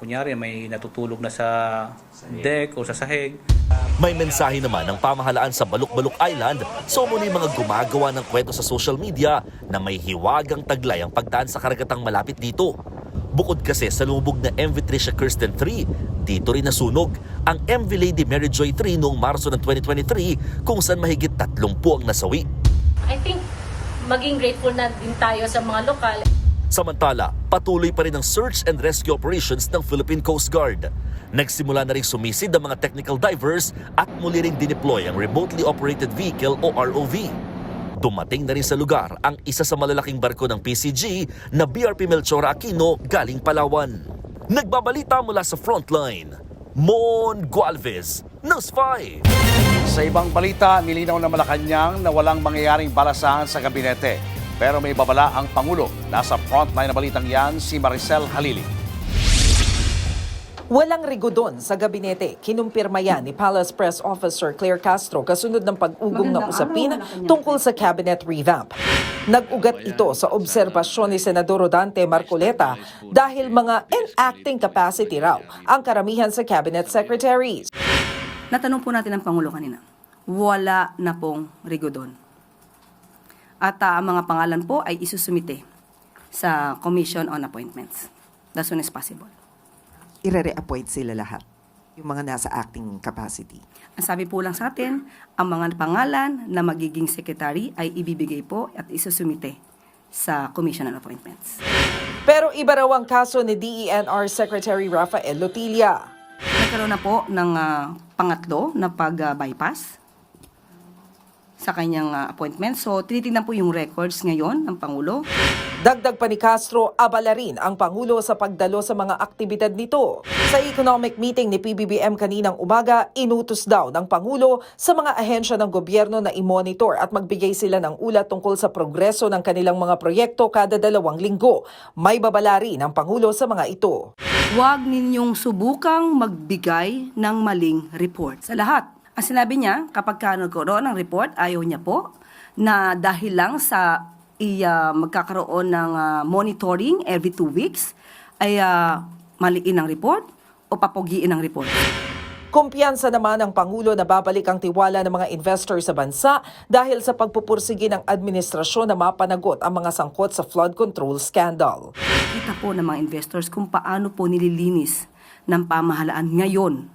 Speaker 17: Kunyari may natutulog na sa deck o sa sahig.
Speaker 16: May mensahe naman ng pamahalaan sa Baluk-Baluk Island sa muli mga gumagawa ng kwento sa social media na may hiwagang taglay ang pagdaan sa karagatang malapit dito. Bukod kasi sa lumubog na MV Tricia Kirsten 3, dito rin nasunog ang MV Lady Mary Joy 3 noong Marso ng 2023 kung saan mahigit 30 ang nasawi.
Speaker 18: I think maging grateful na din tayo sa mga lokal.
Speaker 16: Samantala, patuloy pa rin ang search and rescue operations ng Philippine Coast Guard. Nagsimula na rin sumisid ang mga technical divers at muli ring dineploy ang remotely operated vehicle o ROV. Dumating na rin sa lugar ang isa sa malalaking barko ng PCG na BRP Melchora Aquino galing Palawan. Nagbabalita mula sa Frontline, Mon Gualvez, News 5.
Speaker 4: Sa ibang balita, nilinaw na Malacanang na walang mangyayaring balasahan sa gabinete. Pero may babala ang Pangulo. Nasa frontline na balitang yan si Maricel Halili.
Speaker 5: Walang rigodon sa gabinete. Kinumpirma yan ni Palace Press Officer Claire Castro kasunod ng pag-ugong ng usapin tungkol sa cabinet revamp. Nag-ugat ito sa obserbasyon ni Senador Rodante Marcoleta dahil mga enacting capacity raw ang karamihan sa cabinet secretaries.
Speaker 19: Natanong po natin ang Pangulo kanina. Wala na pong rigodon. At ang mga pangalan po ay isusumite sa Commission on Appointments as soon as possible.
Speaker 20: I-re-appoint sila lahat, yung mga nasa acting capacity.
Speaker 19: Ang sabi po lang sa atin, ang mga pangalan na magiging secretary ay ibibigay po at isusumite sa Commission on Appointments.
Speaker 5: Pero iba raw ang kaso ni DENR Secretary Rafael Lotilla.
Speaker 19: Nagkaroon na po ng pangatlo na pag-bypass sa kanyang appointment. So, tinitingnan po yung records ngayon ng Pangulo.
Speaker 5: Dagdag pa ni Castro, abala rin ang Pangulo sa pagdalo sa mga aktibidad nito. Sa economic meeting ni PBBM kaninang umaga, inutos daw ng Pangulo sa mga ahensya ng gobyerno na i-monitor at magbigay sila ng ulat tungkol sa progreso ng kanilang mga proyekto kada 2 linggo. May babala rin ang Pangulo sa mga ito.
Speaker 19: Huwag ninyong subukang magbigay ng maling report sa lahat. Ang sinabi niya, kapag nagkaroon ng report, ayaw niya po na dahil lang sa magkakaroon ng monitoring every 2 weeks, ay maliin ang report o papugiin ang report.
Speaker 5: Kumpiyansa naman ng Pangulo na babalik ang tiwala ng mga investor sa bansa dahil sa pagpupursige ng administrasyon na mapanagot ang mga sangkot sa flood control scandal.
Speaker 19: Kita po ng mga investors kung paano po nililinis ng pamahalaan ngayon,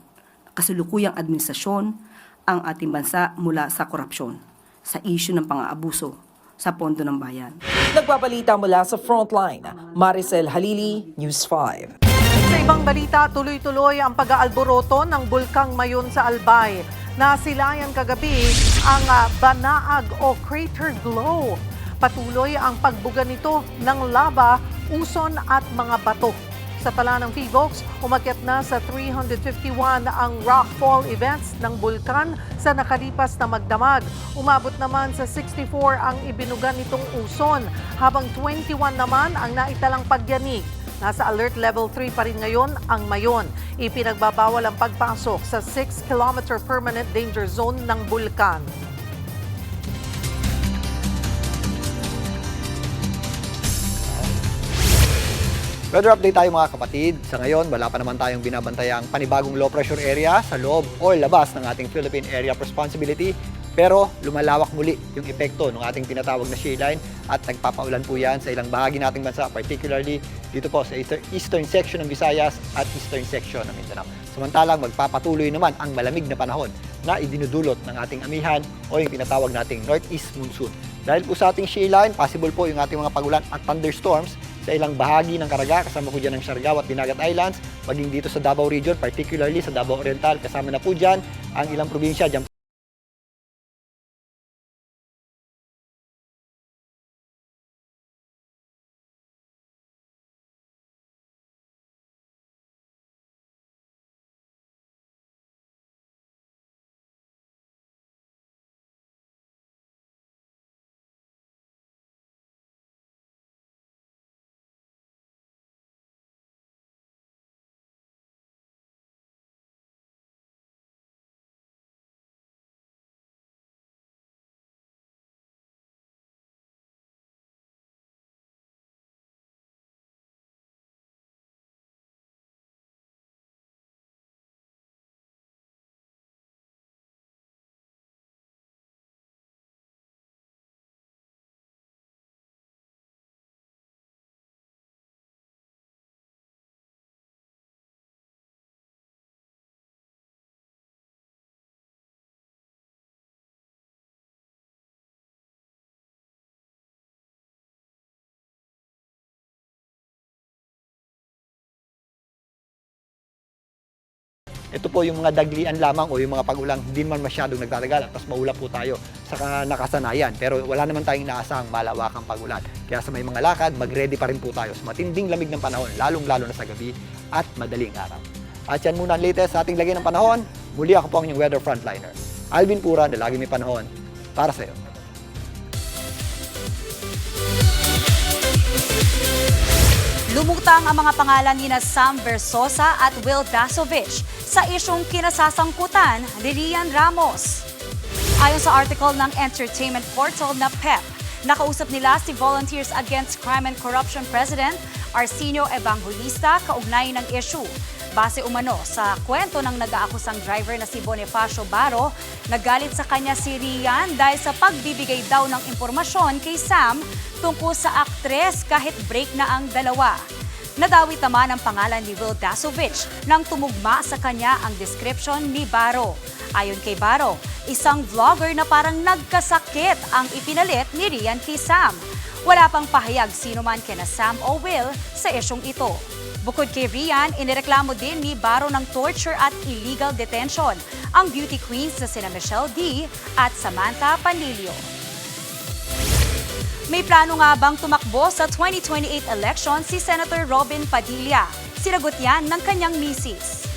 Speaker 19: kasalukuyang administrasyon, ang ating bansa mula sa korupsyon, sa issue ng pang-aabuso sa pondo ng bayan.
Speaker 5: Nagbabalita mula sa Frontline, Maricel Halili, News 5.
Speaker 3: Sa ibang balita, tuloy-tuloy ang pag-aalboroto ng Bulkang Mayon sa Albay. Nasilayan kagabi ang banaag o crater glow. Patuloy ang pagbuga nito ng lava, uson at mga bato. Sa tala ng PHIVOLCS, umakyat na sa 351 ang rockfall events ng bulkan sa nakalipas na magdamag. Umabot naman sa 64 ang ibinugan nitong uson, habang 21 naman ang naitalang pagyanig. Nasa alert level 3 pa rin ngayon ang Mayon. Ipinagbabawal ang pagpasok sa 6-kilometer permanent danger zone ng bulkan.
Speaker 2: Weather update tayo mga kapatid. Sa ngayon, wala pa naman tayong binabantayang panibagong low pressure area sa loob o labas ng ating Philippine Area of Responsibility. Pero lumalawak muli yung epekto ng ating tinatawag na shear line at nagpapaulan po yan sa ilang bahagi nating bansa, particularly dito po sa eastern section ng Visayas at eastern section ng Mindanao. Samantalang magpapatuloy naman ang malamig na panahon na idinudulot ng ating amihan o yung tinatawag nating northeast monsoon. Dahil po sa ating shear line, possible po yung ating mga pagulan at thunderstorms sa ilang bahagi ng Caraga, kasama po dyan ng Siargao at Dinagat Islands, maging dito sa Davao Region, particularly sa Davao Oriental, kasama na po dyan ang ilang probinsya dyan. Ito po yung mga daglian lamang o yung mga pag-ulang hindi man masyadong nagtatagal at mas maulap po tayo sa nakasanayan. Pero wala naman tayong inaasahang malawakang pag-ulan. Kaya sa may mga lakad, mag-ready pa rin po tayo sa matinding lamig ng panahon, lalong-lalo na sa gabi at madaling araw. At yan muna ang latest sa ating lagay ng panahon. Muli ako po ang inyong weather frontliner, Alvin Pura, na lagi may panahon para sa iyo.
Speaker 11: Lumutang ang mga pangalan ni Sam Versosa at Will Dasovich sa isyong kinasasangkutan ni Rian Ramos. Ayon sa article ng entertainment portal na PEP, nakausap nila si Volunteers Against Crime and Corruption President Arsenio Evangelista kaugnay ng issue. Base umano sa kwento ng nag-aakusang driver na si Bonifacio Baro, nagalit sa kanya si Rian dahil sa pagbibigay daw ng impormasyon kay Sam tungkol sa aktres kahit break na ang dalawa. Nadawit naman ang pangalan ni Will Dasovich nang tumugma sa kanya ang description ni Baro. Ayon kay Baro, isang vlogger na parang nagkasakit ang ipinalit ni Rian kay Sam. Wala pang pahayag sino man kina Sam o Will sa isyong ito. Bukod kay Rian, inireklamo din ni Baro ng torture at illegal detention ang beauty queens na sina Michelle D. at Samantha Panlilio. May plano nga bang tumakbo sa 2028 election si Senator Robin Padilla? Sinagot yan ng kanyang misis.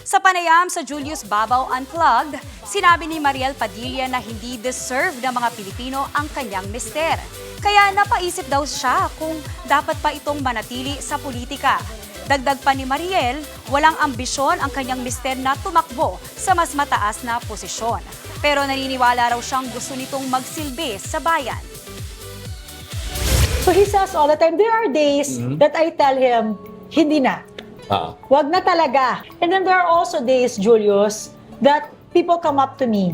Speaker 11: Sa panayam sa Julius Babaw Unplugged, sinabi ni Mariel Padilla na hindi deserve ng mga Pilipino ang kanyang mister. Kaya napaisip daw siya kung dapat pa itong manatili sa politika. Dagdag pa ni Mariel, walang ambisyon ang kanyang mister na tumakbo sa mas mataas na posisyon. Pero naniniwala raw siyang gusto nitong magsilbi sa bayan.
Speaker 21: So he says all the time, there are days that I tell him, hindi na. Wag na talaga. And then there are also days, Julius, that people come up to me.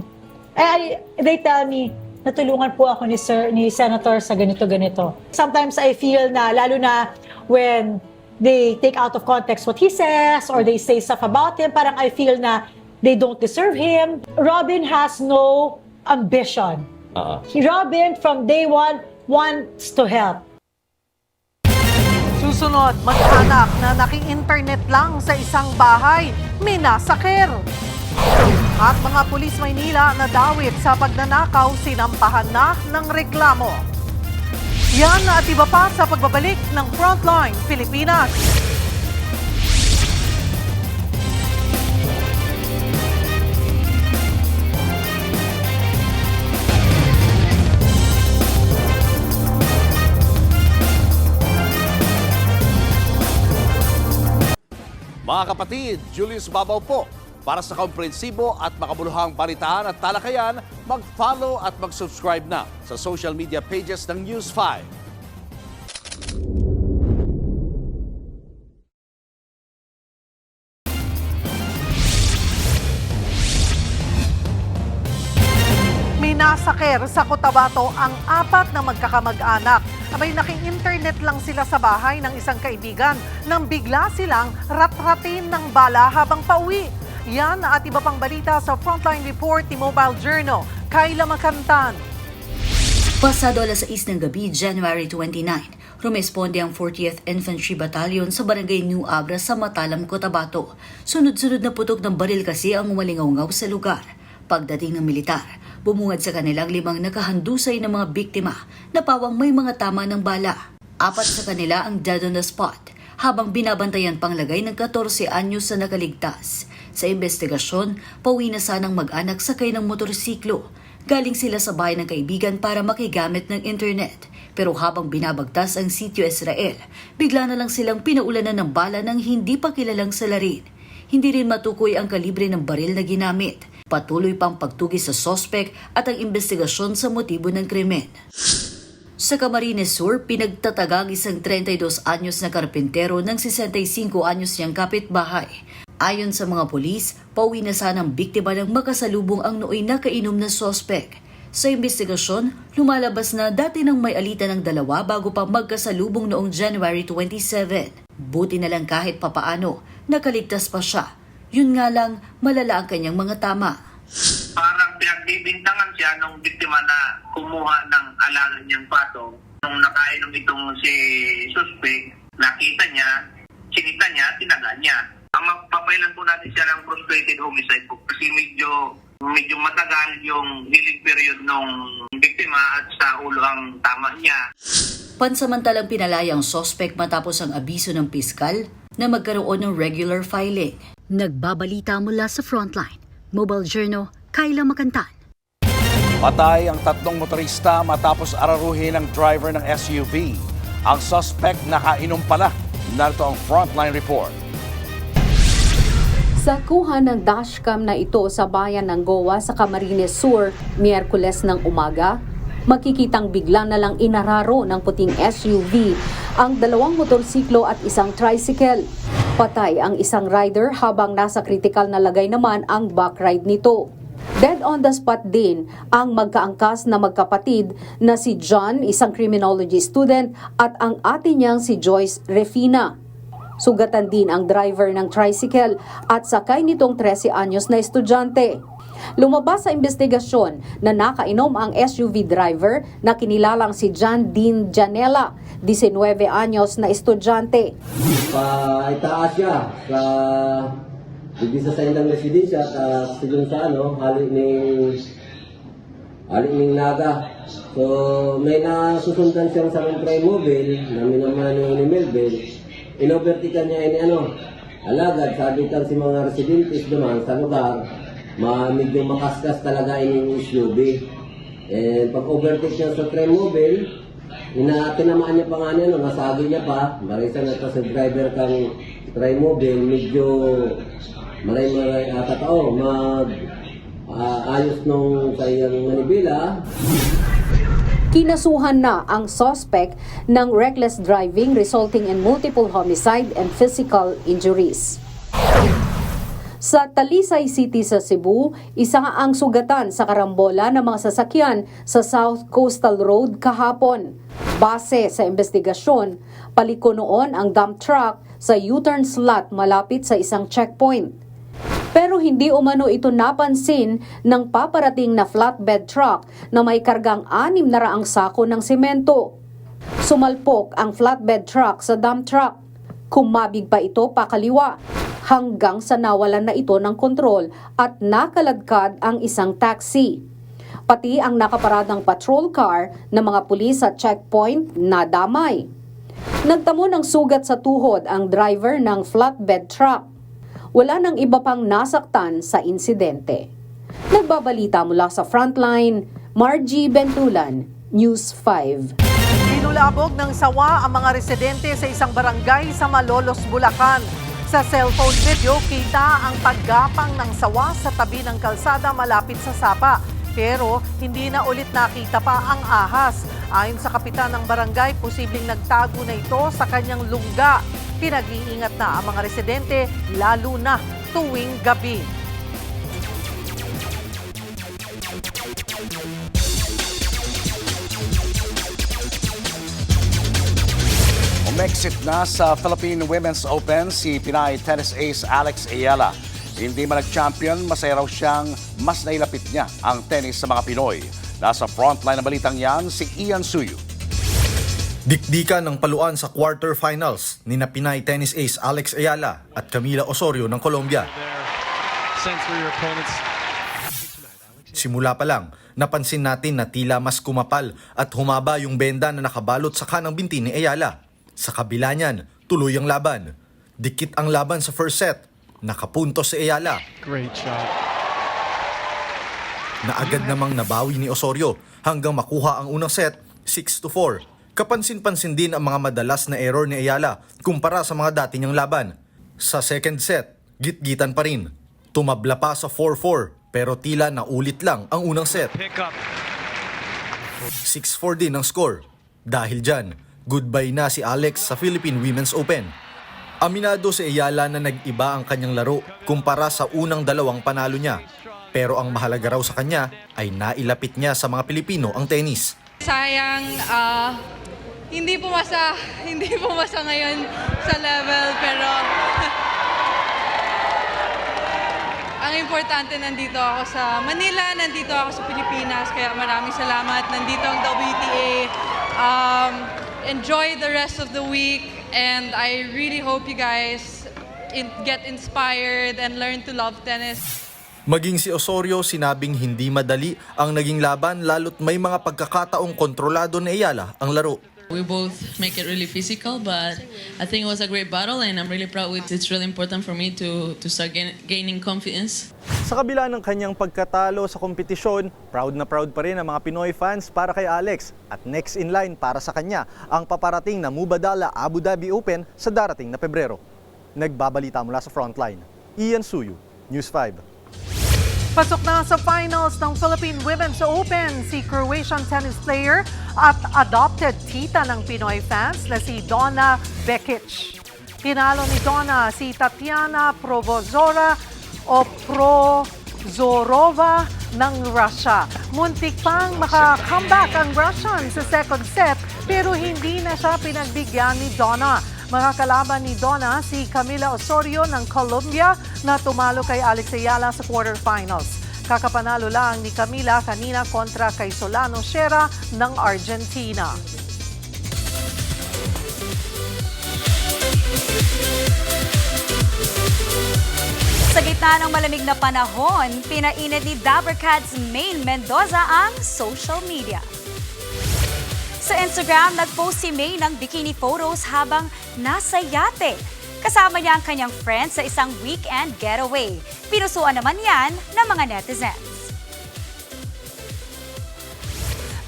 Speaker 21: They tell me, natulungan po ako ni Senator sa ganito-ganito. Sometimes I feel na, lalo na when they take out of context what he says or they say stuff about him, parang I feel na they don't deserve him. Robin has no ambition. Robin, from day one, wants to help.
Speaker 3: Susunod, mag-anak na naki-internet lang sa isang bahay, minasakir. At mga pulis Maynila nadawit sa pagnanakaw, sinampahan na ng reklamo. Yan at iba pa sa pagbabalik ng Frontline Pilipinas.
Speaker 4: Mga kapatid, Julius Babaw po. Para sa komprehensibo at makabuluhang balitaan at talakayan, mag-follow at mag-subscribe na sa social media pages ng News 5.
Speaker 3: Minasaker sa Cotabato ang 4 na magkakamag-anak. Abay naking-internet lang sila sa bahay ng isang kaibigan nang bigla silang rat-ratin ng bala habang pauwi. Yan at iba pang balita sa Frontline Report ni Mobile Journal. Kayla Makantan.
Speaker 7: Pasado alas 6 ng gabi, January 29, rumesponde ang 40th Infantry Battalion sa Barangay New Abra sa Matalam, Cotabato. Sunod-sunod na putok ng baril kasi ang umalingaw-ngaw sa lugar. Pagdating ng militar, bumungad sa kanilang 5 nakahandusay na mga biktima na pawang may mga tama ng bala. 4 sa kanila ang dead on the spot, habang binabantayan pang lagay ng 14 anyos na nakaligtas. Sa investigasyon, pauwi na sanang mag-anak sakay ng motorsiklo. Galing sila sa bahay ng kaibigan para makigamit ng internet. Pero habang binabagtas ang sitio Israel, bigla na lang silang pinaulanan ng bala ng hindi pa kilalang salarin. Hindi rin matukoy ang kalibre ng baril na ginamit. Patuloy pang pagtugi sa sospek at ang investigasyon sa motibo ng krimen. Sa Camarines Sur, pinagtatagang isang 32 anyos na karpintero ng 65 anyos niyang kapitbahay. Ayon sa mga pulis, pauwi na sanang biktima ng makasalubong ang nooy nakainom na sospek. Sa investigasyon, lumalabas na dati nang may alitan ng dalawa bago pa magkasalubong noong January 27. Buti na lang kahit papaano, nakaligtas pa siya. Yun nga lang, malala ang kanyang mga tama.
Speaker 9: Parang pinagbibintangan siya nung biktima na kumuha ng alaga niyang pato. Nung nakainom itong si suspect, nakita niya, sinita niya, tinaga niya. Ang mapapailan po natin siya ng frustrated homicide po kasi medyo matagal yung healing period nung biktima at sa ulo ang tama niya.
Speaker 7: Pansamantalang pinalaya ang sospek matapos ang abiso ng piskal na magkaroon ng regular filing. Nagbabalita mula sa Frontline, Mobile Journal, Kayla Makantan.
Speaker 4: Patay ang 3 motorista matapos araruhin ng driver ng SUV. Ang suspect nakainom pala. Narito ang Frontline Report.
Speaker 22: Sa kuha ng dashcam na ito sa bayan ng Goa sa Camarines Sur, Miyerkules ng umaga, makikitang bigla na lang inararo ng puting SUV ang 2 motorsiklo at isang tricycle. Patay ang isang rider habang nasa kritikal na lagay naman ang backride nito. Dead on the spot din ang magkaangkas na magkapatid na si John, isang criminology student, at ang ate niyang si Joyce Refina. Sugatan din ang driver ng tricycle at sakay nitong 13 anyos na estudyante. Lumabas sa investigasyon na nakainom ang SUV driver na kinilalang si John Dean Janela, 19 anyos na estudyante.
Speaker 23: Paitaas siya sa ibig sa ilang residensya at silong sa hali ning naga. So may nasusundan siyang sa mobile na minamano ni Melville. Inovertikan niya ini alagad sabi kan si mga residentes naman sa lugar, medyo makaskas talaga ini SUV. And pag overtake niya sa mobile, tinamaan niya pa nga niya, nasagi niya pa, marisa na sa driver kang mobile, medyo malay katao, ayos nung sa iyang manibela.
Speaker 22: Kinasuhan na ang suspect ng reckless driving resulting in multiple homicide and physical injuries. Sa Talisay City sa Cebu, isa nga ang sugatan sa karambola ng mga sasakyan sa South Coastal Road kahapon. Base sa investigasyon, paliko noon ang dump truck sa U-turn slot malapit sa isang checkpoint. Pero hindi umano ito napansin ng paparating na flatbed truck na may kargang 600 sako ng semento. Sumalpok ang flatbed truck sa dump truck. Kumabig pa ito pakaliwa hanggang sa nawalan na ito ng kontrol at nakaladkad ang isang taxi. Pati ang nakaparadang patrol car ng mga pulis sa checkpoint nadamay. Nagtamo ng sugat sa tuhod ang driver ng flatbed truck. Wala nang iba pang nasaktan sa insidente. Nagbabalita mula sa Frontline, Margie Bentulan, News 5.
Speaker 3: Binulabog ng sawa ang mga residente sa isang barangay sa Malolos, Bulacan. Sa cellphone video, kita ang paggapang ng sawa sa tabi ng kalsada malapit sa sapa. Pero hindi na ulit nakita pa ang ahas. Ayon sa kapitan ng barangay, posibleng nagtago na ito sa kanyang lungga. Pinag-iingat na ang mga residente, lalo na tuwing gabi.
Speaker 4: Umexit na sa Philippine Women's Open si Pinay tennis ace Alex Ayala. Hindi man nag-champion, masaya raw siyang mas nailapit niya ang tennis sa mga Pinoy. Nasa frontline ng balitang yan si Ian Suyu.
Speaker 1: Dikdikan ng paluan sa quarterfinals ni Pinay tennis ace Alex Ayala at Camila Osorio ng Colombia. Simula pa lang, napansin natin na tila mas kumapal at humaba yung benda na nakabalot sa kanang binti ni Ayala. Sa kabila niyan, tuloy ang laban. Dikit ang laban sa first set. Nakapunto si Ayala.
Speaker 8: Great shot.
Speaker 1: Na agad namang nabawi ni Osorio hanggang makuha ang unang set, 6-4. Kapansin-pansin din ang mga madalas na error ni Ayala kumpara sa mga dati niyang laban. Sa second set, git-gitan pa rin. Tumabla pa sa 4-4 pero tila naulit lang ang unang set. 6-4 din ang score. Dahil dyan, goodbye na si Alex sa Philippine Women's Open. Aminado si Ayala na nag-iba ang kanyang laro kumpara sa unang dalawang panalo niya. Pero ang mahalaga raw sa kanya ay nailapit niya sa mga Pilipino ang tennis.
Speaker 10: Sayang, hindi pumasa ngayon sa level, pero ang importante nandito ako sa Manila, nandito ako sa Pilipinas, kaya maraming salamat. Nandito ang WTA. Enjoy the rest of the week, and I really hope you guys get inspired and learn to love tennis.
Speaker 1: Maging si Osorio sinabing hindi madali ang naging laban lalo't may mga pagkakataong kontrolado ni Ayala ang laro.
Speaker 13: We both make it really physical, but I think it was a great battle and I'm really proud with it. It's really important for me to start gaining confidence.
Speaker 8: Sa kabila ng kanyang pagkatalo sa kompetisyon, proud na proud pa rin ang mga Pinoy fans para kay Alex. At next in line para sa kanya, ang paparating na Mubadala Abu Dhabi Open sa darating na Pebrero. Nagbabalita mula sa Frontline, Ian Suyu, News 5.
Speaker 3: Pasok na sa finals ng Philippine Women's Open si Croatian tennis player at adopted tita ng Pinoy fans na si Donna Bekic. Pinalo ni Donna si Tatiana Provozora o Prozorova ng Russia. Muntik pang maka-comeback ang Russian sa second set pero hindi na siya pinagbigyan ni Donna. Makakalaban ni Donna si Camila Osorio ng Colombia na tumalo kay Alex Ayala sa quarterfinals. Kakapanalo lang ni Camila kanina kontra kay Solano Shera ng Argentina.
Speaker 11: Sa gitna ng malamig na panahon, pinainit ni Dabbercats Maine Mendoza ang social media. Sa Instagram, nag-post si May ng bikini photos habang nasa yate. Kasama niya ang kanyang friends sa isang weekend getaway. Pinusuan naman yan ng mga netizens.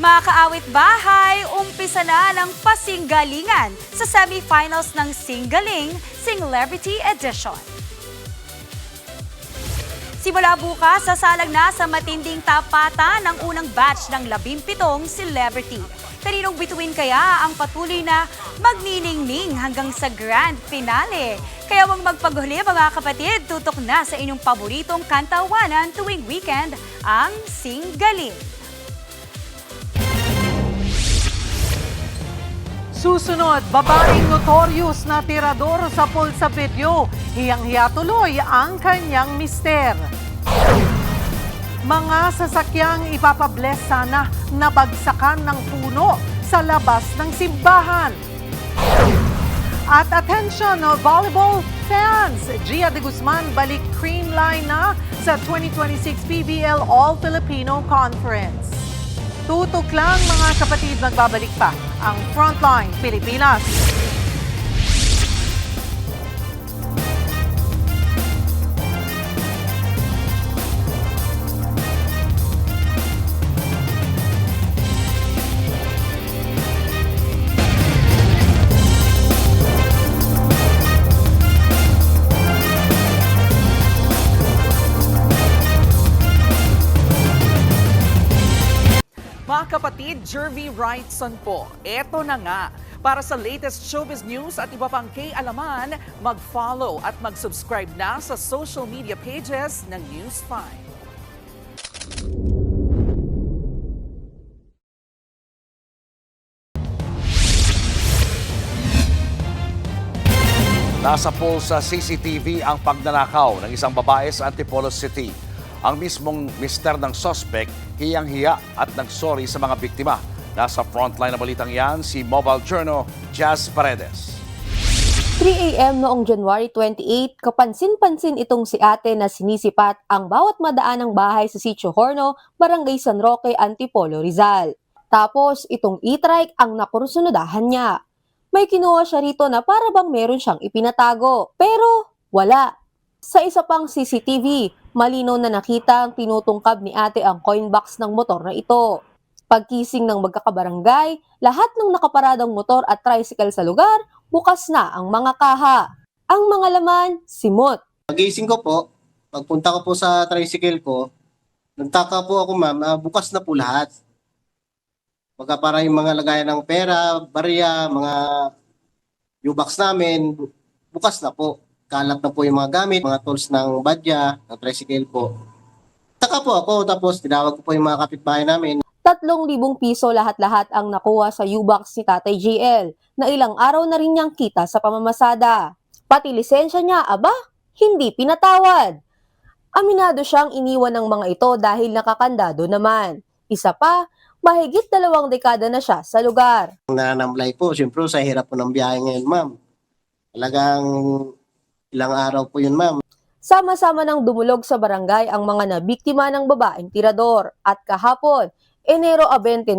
Speaker 11: Mga kaawit bahay, umpisa na ng pasinggalingan sa semifinals ng Singaling Celebrity Edition. Simula bukas, sasalang na sa matinding tapatan ng unang batch ng 17 celebrity. Kaninong bituin kaya ang patuloy na magniningning hanggang sa grand finale? Kaya huwag magpaghuli mga kapatid, tutok na sa inyong paboritong kantawanan tuwing weekend, ang Singaling.
Speaker 3: Susunod, babaeng notorious na tirador sa pool sa video. Hiyang-hiya tuloy ang kanyang mister. Mga sasakyang ipapabless sana na bagsakan ng puno sa labas ng simbahan. At attention, volleyball fans! Gia de Guzman balik creamline na sa 2026 PBL All-Filipino Conference. Tutok lang mga kapatid, magbabalik pa ang Frontline Pilipinas.
Speaker 5: kapatid, Jervy Wrightson po. Eto na nga. Para sa latest showbiz news at iba pang alaman, mag-follow at mag-subscribe na sa social media pages ng News 5.
Speaker 4: Nasa pool sa CCTV ang pagnanakaw ng isang babae sa Antipolo City. Ang mismong mister ng suspect, hiyang-hiya at nagsorry sa mga biktima. Nasa frontline na balitang yan, si Mobile Journal, Jazz Paredes.
Speaker 12: 3 a.m. noong January 28, kapansin-pansin itong si ate na sinisipat ang bawat madaanang bahay sa Sitio Horno, Barangay San Roque, Antipolo, Rizal. Tapos itong e-trike ang nakursunodahan niya. May kinuha siya rito na para bang meron siyang ipinatago. Pero wala. Sa isa pang CCTV, malinaw na nakita ang tinutungkab ni ate ang coin box ng motor na ito. Pagkising ng magkakabarangay, lahat ng nakaparadang motor at tricycle sa lugar, bukas na ang mga kaha. Ang mga laman, simot.
Speaker 14: Pagising ko po, pagpunta ko po sa tricycle ko, nagtaka po ako ma'am, bukas na po lahat. Pagka para yung mga lagayan ng pera, barya, mga U-box namin, bukas na po. Kalat na po yung mga gamit, mga tools ng badya, ng tricycle po. Taka po ako, tapos tinawag ko po yung mga kapitbahay namin.
Speaker 12: 3,000 piso lahat-lahat ang nakuha sa U-box ni Tatay JL na ilang araw na rin niyang kita sa pamamasada. Pati lisensya niya, aba, hindi pinatawad. Aminado siyang iniwan ng mga ito dahil nakakandado naman. Isa pa, mahigit 2 dekada na siya sa lugar.
Speaker 14: Nanamlay po, siyempre sa hirap po ng biyahe ngayon ma'am. Talagang ilang araw po yun ma'am.
Speaker 12: Sama-sama nang dumulog sa barangay ang mga nabiktima ng babaeng tirador at kahapon, Enero 29,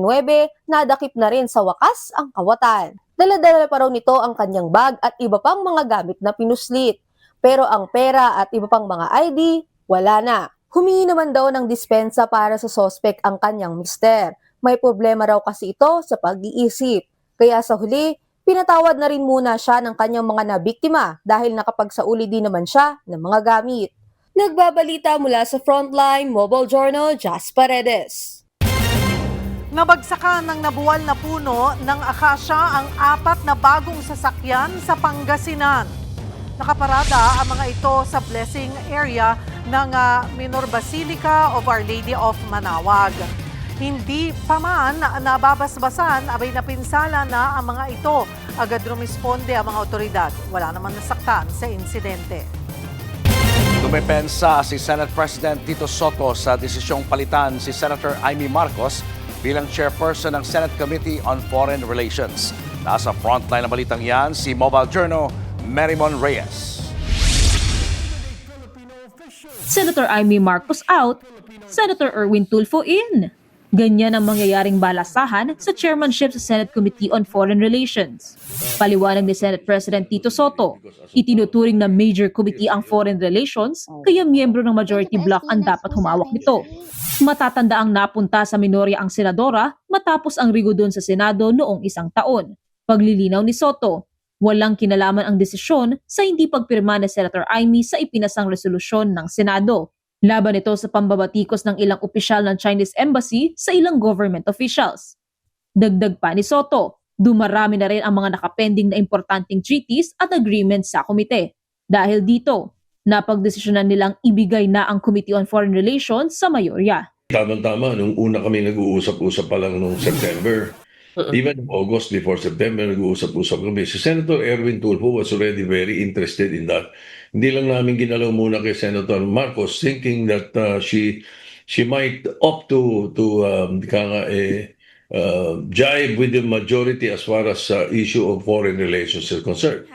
Speaker 12: nadakip na rin sa wakas ang kawatan. Dala-dala pa raw nito ang kanyang bag at iba pang mga gamit na pinuslit. Pero ang pera at iba pang mga ID, wala na. Humingi naman daw ng dispensa para sa suspect ang kanyang mister. May problema raw kasi ito sa pag-iisip. Kaya sa huli, pinatawad na rin muna siya ng kanyang mga nabiktima dahil nakapagsauli din naman siya ng mga gamit. Nagbabalita mula sa Frontline Mobile Journal, Jazz Paredes.
Speaker 3: Nabagsakan ng nabuwal na puno ng akasya ang 4 na bagong sasakyan sa Pangasinan. Nakaparada ang mga ito sa blessing area ng Minor Basilica of Our Lady of Manawag. Hindi pa man nababasbasan, abay napinsala na ang mga ito. Agad rumisponde ang mga otoridad. Wala naman nasaktan sa insidente.
Speaker 4: Dumepensa si Senate President Tito Soto sa desisyong palitan si Senator Amy Marcos bilang chairperson ng Senate Committee on Foreign Relations. Nasa frontline ng balitang yan, si Mobile Journal, Merimon Reyes.
Speaker 15: Senator Amy Marcos out, Senator Erwin Tulfo in. Ganyan ang mangyayaring balasahan sa chairmanship sa Senate Committee on Foreign Relations. Paliwanag ni Senate President Tito Soto, itinuturing na major committee ang Foreign Relations, kaya miyembro ng majority bloc ang dapat humawak nito. Matatanda ang napunta sa minorya ang senadora matapos ang rigodon sa Senado noong 1 taon. Paglilinaw ni Soto, walang kinalaman ang desisyon sa hindi pagpirma ni Senator Amy sa ipinasang resolusyon ng Senado. Laban ito sa pambabatikos ng ilang opisyal ng Chinese Embassy sa ilang government officials. Dagdag pa ni Soto, dumarami na rin ang mga nakapending na importanteng treaties at agreements sa komite. Dahil dito, napagdesisyonan nilang ibigay na ang Committee on Foreign Relations sa mayorya.
Speaker 24: Tama-tama, nung una kami nag-uusap-usap pa lang nung September. Even August before September, nag-uusap-usap kami. Si Senator Erwin Tulfo was already very interested in that. Hindi lang namin ginalaw muna kay Senator Marcos thinking that she might opt to jive with the majority as far as issue of foreign relations is concerned.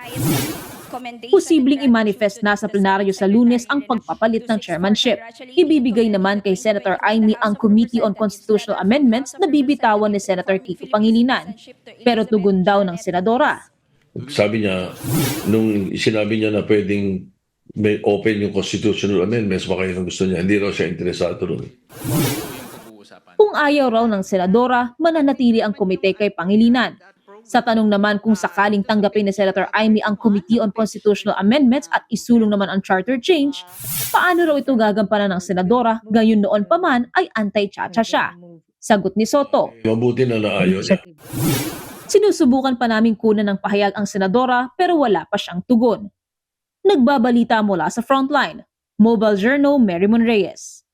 Speaker 15: Posibleng i-manifest na sa plenaryo sa Lunes ang pagpapalit ng chairmanship. Ibibigay naman kay Senator Amy ang Committee on Constitutional Amendments na bibitawan ni Senator Kiko Pangilinan. Pero tugon daw ng senadora.
Speaker 24: Sabi niya, nung sinabi niya na pwedeng may open yung constitutional amendments, baka yun ang gusto niya. Hindi raw siya interesado ron.
Speaker 15: Kung ayaw raw ng senadora, mananatili ang komite kay Pangilinan. Sa tanong naman kung sakaling tanggapin ni Senator Amy ang Committee on Constitutional Amendments at isulong naman ang charter change, paano raw ito gagampanan ng senadora, gayon noon pa man ay anti-chacha siya. Sagot ni Soto.
Speaker 24: Mabuti na naayos.
Speaker 15: Sinusubukan pa naming kunan ng pahayag ang senadora pero wala pa siyang tugon. Nagbabalita mula sa Frontline, Mobile Journal Mary Mon Reyes.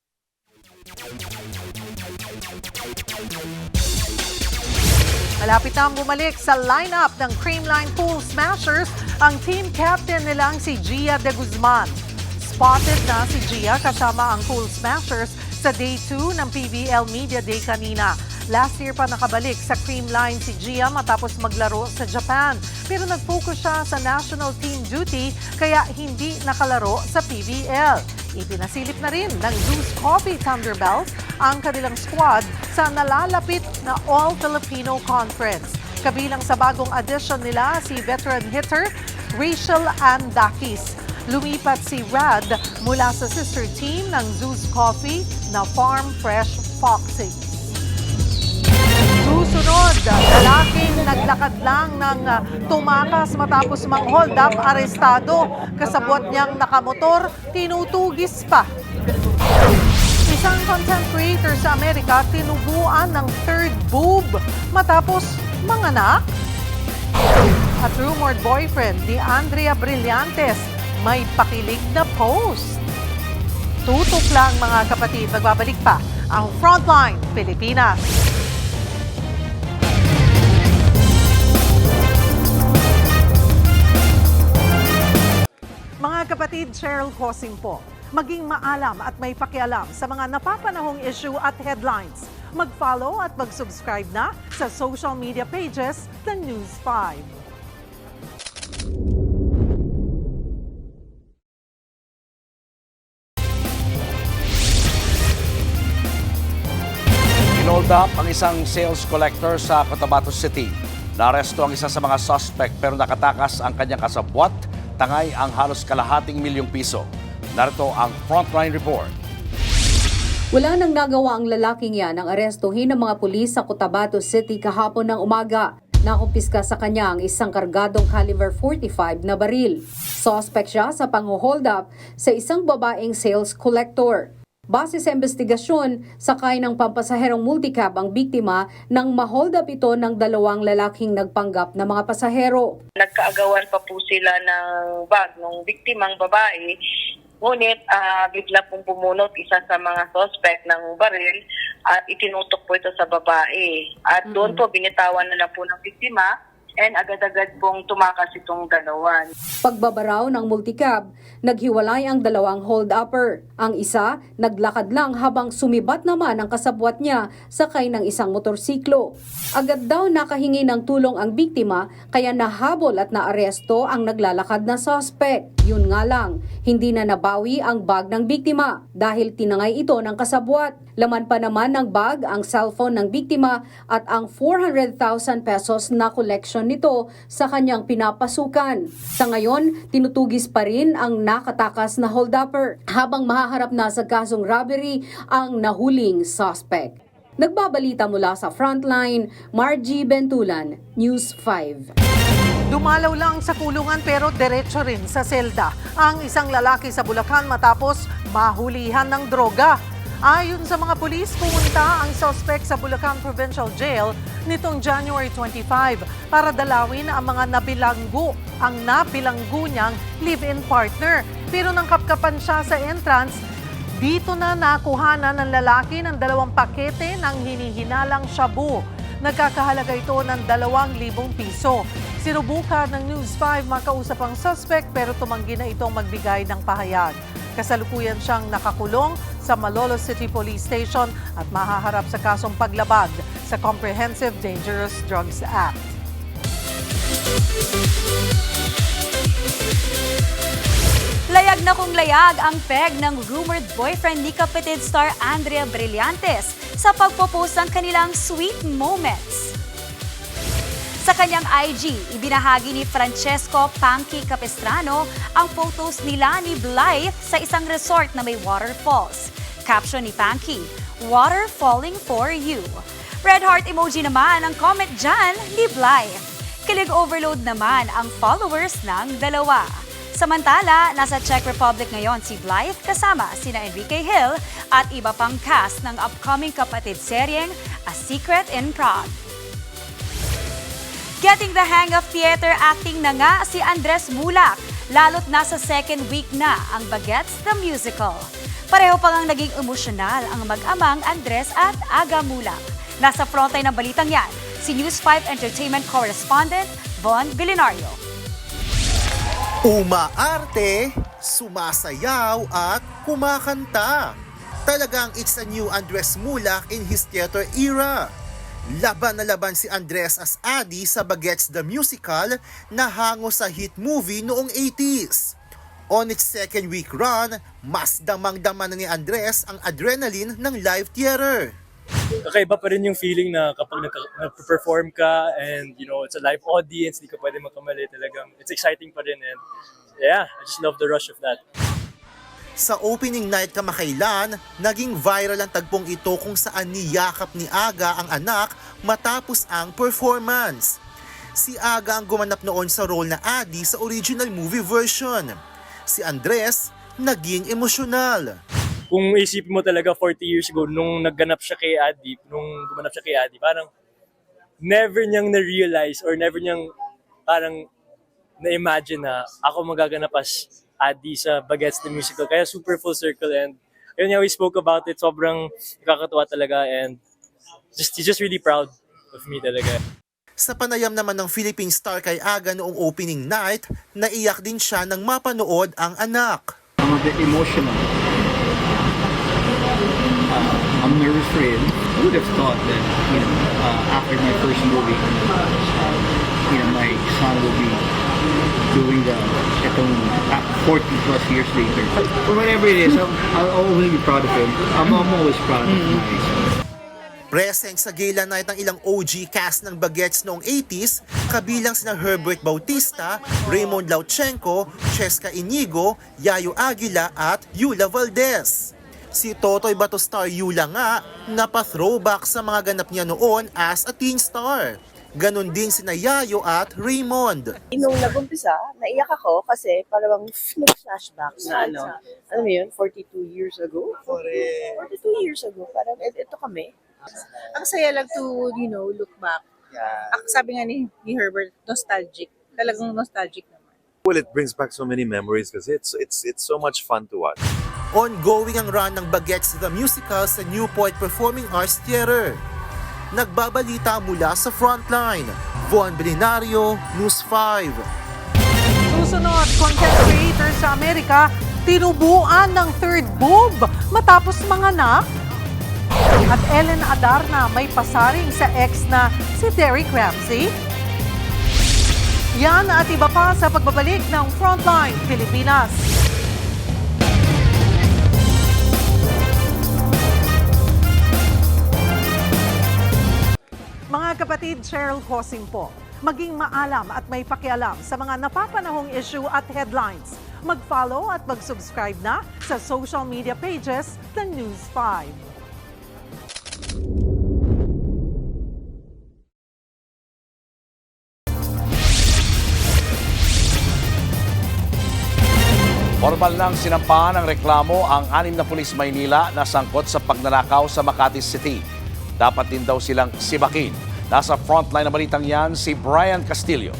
Speaker 3: Malapit na bumalik sa lineup ng Creamline Pool Smashers ang team captain nilang si Gia de Guzman. Spotted na si Gia kasama ang Pool Smashers sa Day 2 ng PBL Media Day kanina. Last year pa nakabalik sa Creamline si Gia matapos maglaro sa Japan. Pero nag-focus siya sa national team duty kaya hindi nakalaro sa PBL. Ipinasilip na rin ng Zeus Coffee Thunderbells ang kanilang squad sa nalalapit na All-Filipino Conference. Kabilang sa bagong addition nila si veteran hitter Rachel Andakis. Lumipat si Rad mula sa sister team ng Zeus Coffee na Farm Fresh Foxy. Susunod, lalaking naglakad lang ng tumakas matapos mang-hold up, arestado. Kasabwat niyang nakamotor, tinutugis pa. Isang content creator sa Amerika tinubuan ng third boob matapos manganak. At rumored boyfriend ni Andrea Brillantes may pakilig na post. Tutok lang mga kapatid, magbabalik pa ang Frontline Pilipinas. Mga kapatid, Cheryl Cosing po. Maging maalam at may pakialam sa mga napapanahong issue at headlines. Mag-follow at mag-subscribe na sa social media pages ng News 5.
Speaker 4: Inold up ang isang sales collector sa Cotabato City. Naaresto ang isa sa mga suspect pero nakatakas ang kanyang kasabwat. Tangay ang halos kalahating milyong piso. Narito ang Frontline Report.
Speaker 22: Wala nang nagawa ang lalaking yan ang arestuhin ng mga pulis sa Cotabato City kahapon ng umaga. Nakumpiska sa kanya ang isang kargadong caliber 45 na baril. Suspect siya sa pang-hold up sa isang babaeng sales collector. Base sa investigasyon, sakay ng pampasaherong multicab ang biktima nang ma-hold up ito ng dalawang lalaking nagpanggap na mga pasahero.
Speaker 6: Nagkaagawan pa po sila ng bag ng biktimang babae, ngunit bigla pong bumunot isa sa mga suspect ng baril at itinutok po ito sa babae. At doon po binitawan na lang po ng biktima and agad-agad pong tumakas itong dalawan.
Speaker 22: Pagbabaraw ng multicab, naghiwalay ang dalawang hold-upper. Ang isa, naglakad lang habang sumibat naman ang kasabwat niya sakay ng isang motorsiklo. Agad daw nakahingi ng tulong ang biktima kaya nahabol at naaresto ang naglalakad na suspect. Yun nga lang, hindi na nabawi ang bag ng biktima dahil tinangay ito ng kasabwat. Laman pa naman ng bag ang cellphone ng biktima at ang 400,000 pesos na collection nito sa kanyang pinapasukan. Sa ngayon, tinutugis pa rin ang nakatakas na hold-upper habang mahaharap na sa kasong robbery ang nahuling suspect. Nagbabalita mula sa Frontline, Margie Bentulan, News 5.
Speaker 3: Dumalaw lang sa kulungan pero diretso rin sa selda ang isang lalaki sa Bulacan matapos mahulihan ng droga. Ayon sa mga pulis, pumunta ang suspect sa Bulacan Provincial Jail nitong January 25 para dalawin ang mga nabilanggo niyang live-in partner. Pero nang kapkapan siya sa entrance, dito na nakuhanan ng lalaki ng 2 pakete ng hinihinalang shabu. Nagkakahalaga ito ng 2,000 piso. Sinubukan ng News 5 makausap ang suspect pero tumanggi na itong magbigay ng pahayag. Kasalukuyan siyang nakakulong sa Malolos City Police Station at mahaharap sa kasong paglabag sa Comprehensive Dangerous Drugs Act.
Speaker 11: Layag na kung layag ang peg ng rumored boyfriend ni kapatid star Andrea Brillantes sa pagpopost ng kanilang sweet moments. Sa kanyang IG, ibinahagi ni Francesco Panky Capistrano ang photos nila ni Blythe sa isang resort na may waterfalls. Caption ni Panky, "Water falling for you." Red heart emoji naman ang comment dyan ni Blythe. Kilig overload naman ang followers ng dalawa. Samantala, nasa Czech Republic ngayon si Blythe kasama sina Enrique Hill at iba pang cast ng upcoming kapatid seryeng A Secret in Prague. Getting the hang of theater acting na nga si Andres Mulak, lalo't nasa second week na ang Bagets the Musical. Pareho pa ngang naging emosyonal ang mag-amang Andres at Aga Mulak. Nasa frontline ng balitang yan, si News 5 Entertainment Correspondent Von Vilinario.
Speaker 16: Umaarte, sumasayaw at kumakanta. Talagang it's a new Andres Mulak in his theater era. Laban na laban si Andres as Adi sa Bagets the Musical na hango sa hit movie noong 80s. On its second week run, mas damang-dama na ni Andres ang adrenaline ng live theater.
Speaker 17: Kakaiba pa rin yung feeling na kapag nag-perform ka and it's a live audience, di ka pwede makamali talagang. It's exciting pa rin and yeah, I just love the rush of that.
Speaker 16: Sa opening night kamakailan, naging viral ang tagpong ito kung saan niyakap ni Aga ang anak matapos ang performance. Si Aga ang gumanap noon sa role na Adi sa original movie version. Si Andres naging emosyonal.
Speaker 17: Kung isipin mo talaga 40 years ago, nung gumanap siya kay Adi, parang never niyang na-realize or never niyang parang na-imagine na ako magaganap as Adi sa Bagets the Musical. Kaya super full circle and yun nga, we spoke about it. Sobrang nakakatuwa talaga and he's just really proud of me talaga.
Speaker 16: Sa panayam naman ng Philippine star kay Aga noong opening night, naiyak din siya nang mapanood ang anak.
Speaker 2: I'm a bit emotional. I'm nervous for him. I would have thought that, after my first movie, my son will be doing itong 40 plus years later. But whatever it is, I'll always be proud of him. I'm always proud of him.
Speaker 16: Present sa gala night ng ilang OG cast ng Bagets noong 80s, kabilang sina Herbert Bautista, Raymond Lauchenko, Cheska Inigo, Yayo Aguila at Yula Valdez. Si Totoy Batostar Yula nga, napa-throwback sa mga ganap niya noon as a teen star. Ganon din sina Yayo at Raymond.
Speaker 18: Nung nag-umpisa, naiyak ako kasi parang flashback na alam mo yun, 42 years ago? 42 years ago, parang ito kami. Ang saya lang to, look back. Sabi nga ni Herbert, nostalgic. Talagang nostalgic naman.
Speaker 20: Well, it brings back so many memories kasi it's so much fun to watch.
Speaker 16: Ongoing ang run ng Bagets the Musical sa Newport Performing Arts Theater. Nagbabalita mula sa Frontline. Von Vilinario, News 5.
Speaker 3: Susunod, content creator sa Amerika, tinubuan ng third boob matapos manganak. At Ellen Adarna may pasaring sa ex na si Derek Ramsey. Yan at iba pa sa pagbabalik ng Frontline Pilipinas. Mga kapatid, Cheryl Cosing po. Maging maalam at may pakialam sa mga napapanahong issue at headlines. Mag-follow at mag-subscribe na sa social media pages ng News 5.
Speaker 4: Formal nang sinampahan ng reklamo ang 6 na pulis Maynila na sangkot sa pagnanakaw sa Makati City. Dapat din daw silang sibakin. Nasa frontline na balitang yan si Brian Castillo.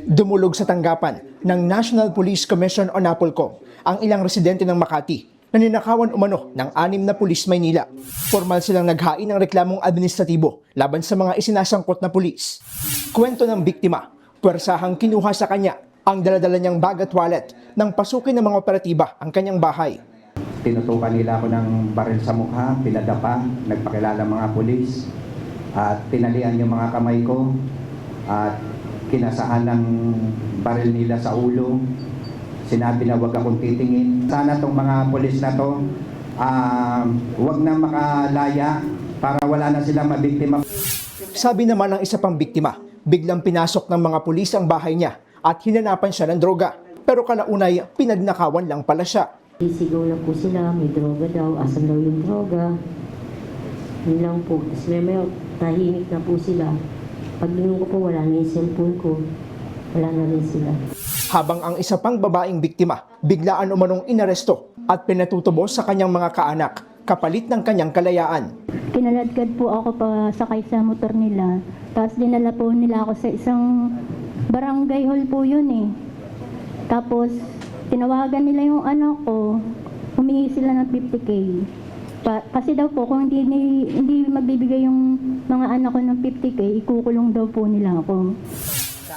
Speaker 25: Dumulog sa tanggapan ng National Police Commission o NAPOLCO ang ilang residente ng Makati na ninakawan umano ng 6 na pulis Maynila. Formal silang naghain ng reklamong administratibo laban sa mga isinasangkot na pulis. Kwento ng biktima, puwersahang kinuha sa kanya ang daladala niyang bag at wallet nang pasukin ng mga operatiba ang kanyang bahay.
Speaker 26: Tinutukan nila ako ng baril sa mukha, pinadapa, nagpakilala mga pulis at tinalian yung mga kamay ko at kinasahan ng baril nila sa ulo. Sinabi na huwag akong titingin. Sana tong mga pulis na to huwag na makalaya para wala na silang mabiktima.
Speaker 25: Sabi naman ng isa pang biktima, biglang pinasok ng mga pulis ang bahay niya at hinanapan siya ng droga. Pero kalaunay, pinagnakawan lang pala siya.
Speaker 27: Sisigaw na po sila, may droga daw, asan daw yung droga. Yun lang po. Tapos may tahimik na po sila. Paglingon ko po, wala na yung cellphone ko. Wala na rin sila.
Speaker 25: Habang ang isa pang babaeng biktima, biglaan umanong inaresto at pinatutubos sa kanyang mga kaanak kapalit ng kanyang kalayaan.
Speaker 27: Kinaladkad po ako pa sakay sa motor nila. Tapos dinala po nila ako sa isang barangay hall po yun eh. Tapos tinawagan nila yung anak ko, humingi sila ng 50K. Kasi daw po kung hindi magbibigay yung mga anak ko ng 50K, ikukulong daw po nila ako.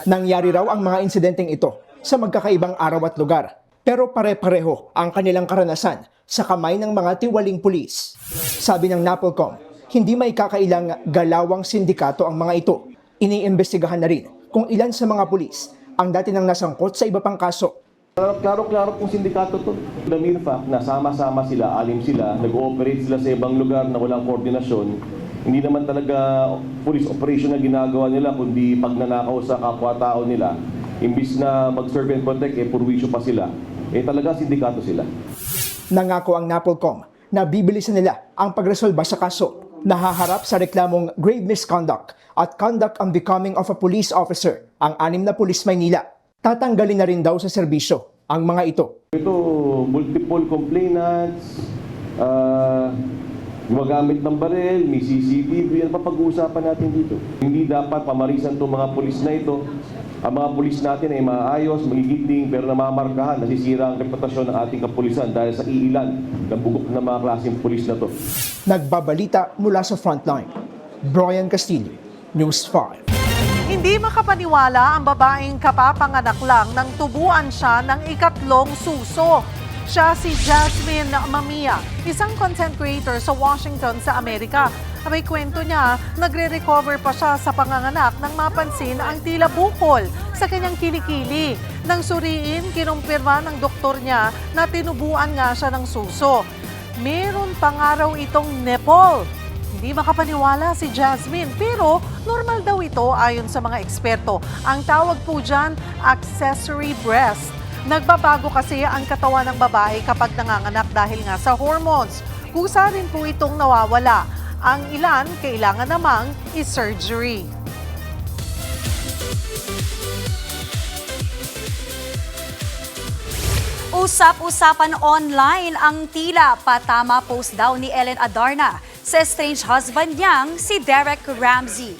Speaker 25: Nangyari raw ang mga insidenteng ito sa magkakaibang araw at lugar. Pero pare-pareho ang kanilang karanasan sa kamay ng mga tiwaling pulis. Sabi ng NAPOLCOM, hindi may kakailang galawang sindikato ang mga ito. Iniimbestigahan na rin kung ilan sa mga pulis ang dati nang nasangkot sa iba pang kaso.
Speaker 1: Klaro-klaro pong sindikato to. The mere fact na sama-sama sila, alim sila, nag-ooperate sila sa ibang lugar na walang koordinasyon, hindi naman talaga police operation na ginagawa nila, kundi pagnanakaw sa kapwa-tao nila. Imbis na mag-serve and protect, purwisyo pa sila. Talaga sindikato sila.
Speaker 25: Nangako ang NAPOLCOM na bibilisan nila ang pagresolba sa kaso. Nahaharap sa reklamong grave misconduct at conduct unbecoming of a police officer ang 6 na pulis Maynila. Tatanggalin na rin daw sa serbisyo ang mga ito.
Speaker 1: Ito, multiple complainants, gumagamit ng barel, may CCTV, yan papag-uusapan natin dito. Hindi dapat pamarisan itong mga pulis na ito. Ang mga pulis natin ay maayos, magigiting, pero namamarkahan, nasisira ang reputasyon ng ating kapulisan dahil sa iilan ng bugok ng mga klaseng pulis na to.
Speaker 25: Nagbabalita mula sa frontline. Brian Castillo, News 5.
Speaker 3: Hindi makapaniwala ang babaeng kapapanganak lang nang tubuan siya ng ikatlong suso. Siya si Jasmine Mamia, isang content creator sa Washington sa Amerika. May kwento niya, nagre-recover pa siya sa panganganak nang mapansin ang tila bukol sa kanyang kilikili. Nang suriin, kinumpirma ng doktor niya na tinubuan nga siya ng suso. Meron pang araw itong nipple. Hindi makapaniwala si Jasmine, pero normal daw ito ayon sa mga eksperto. Ang tawag po dyan, accessory breast. Nagbabago kasi ang katawan ng babae kapag nanganganak dahil nga sa hormones. Kusa rin po itong nawawala. Ang ilan, kailangan namang i-surgery.
Speaker 11: Usap-usapan online ang tila patama post daw ni Ellen Adarna sa estranged husband niyang si Derek Ramsey.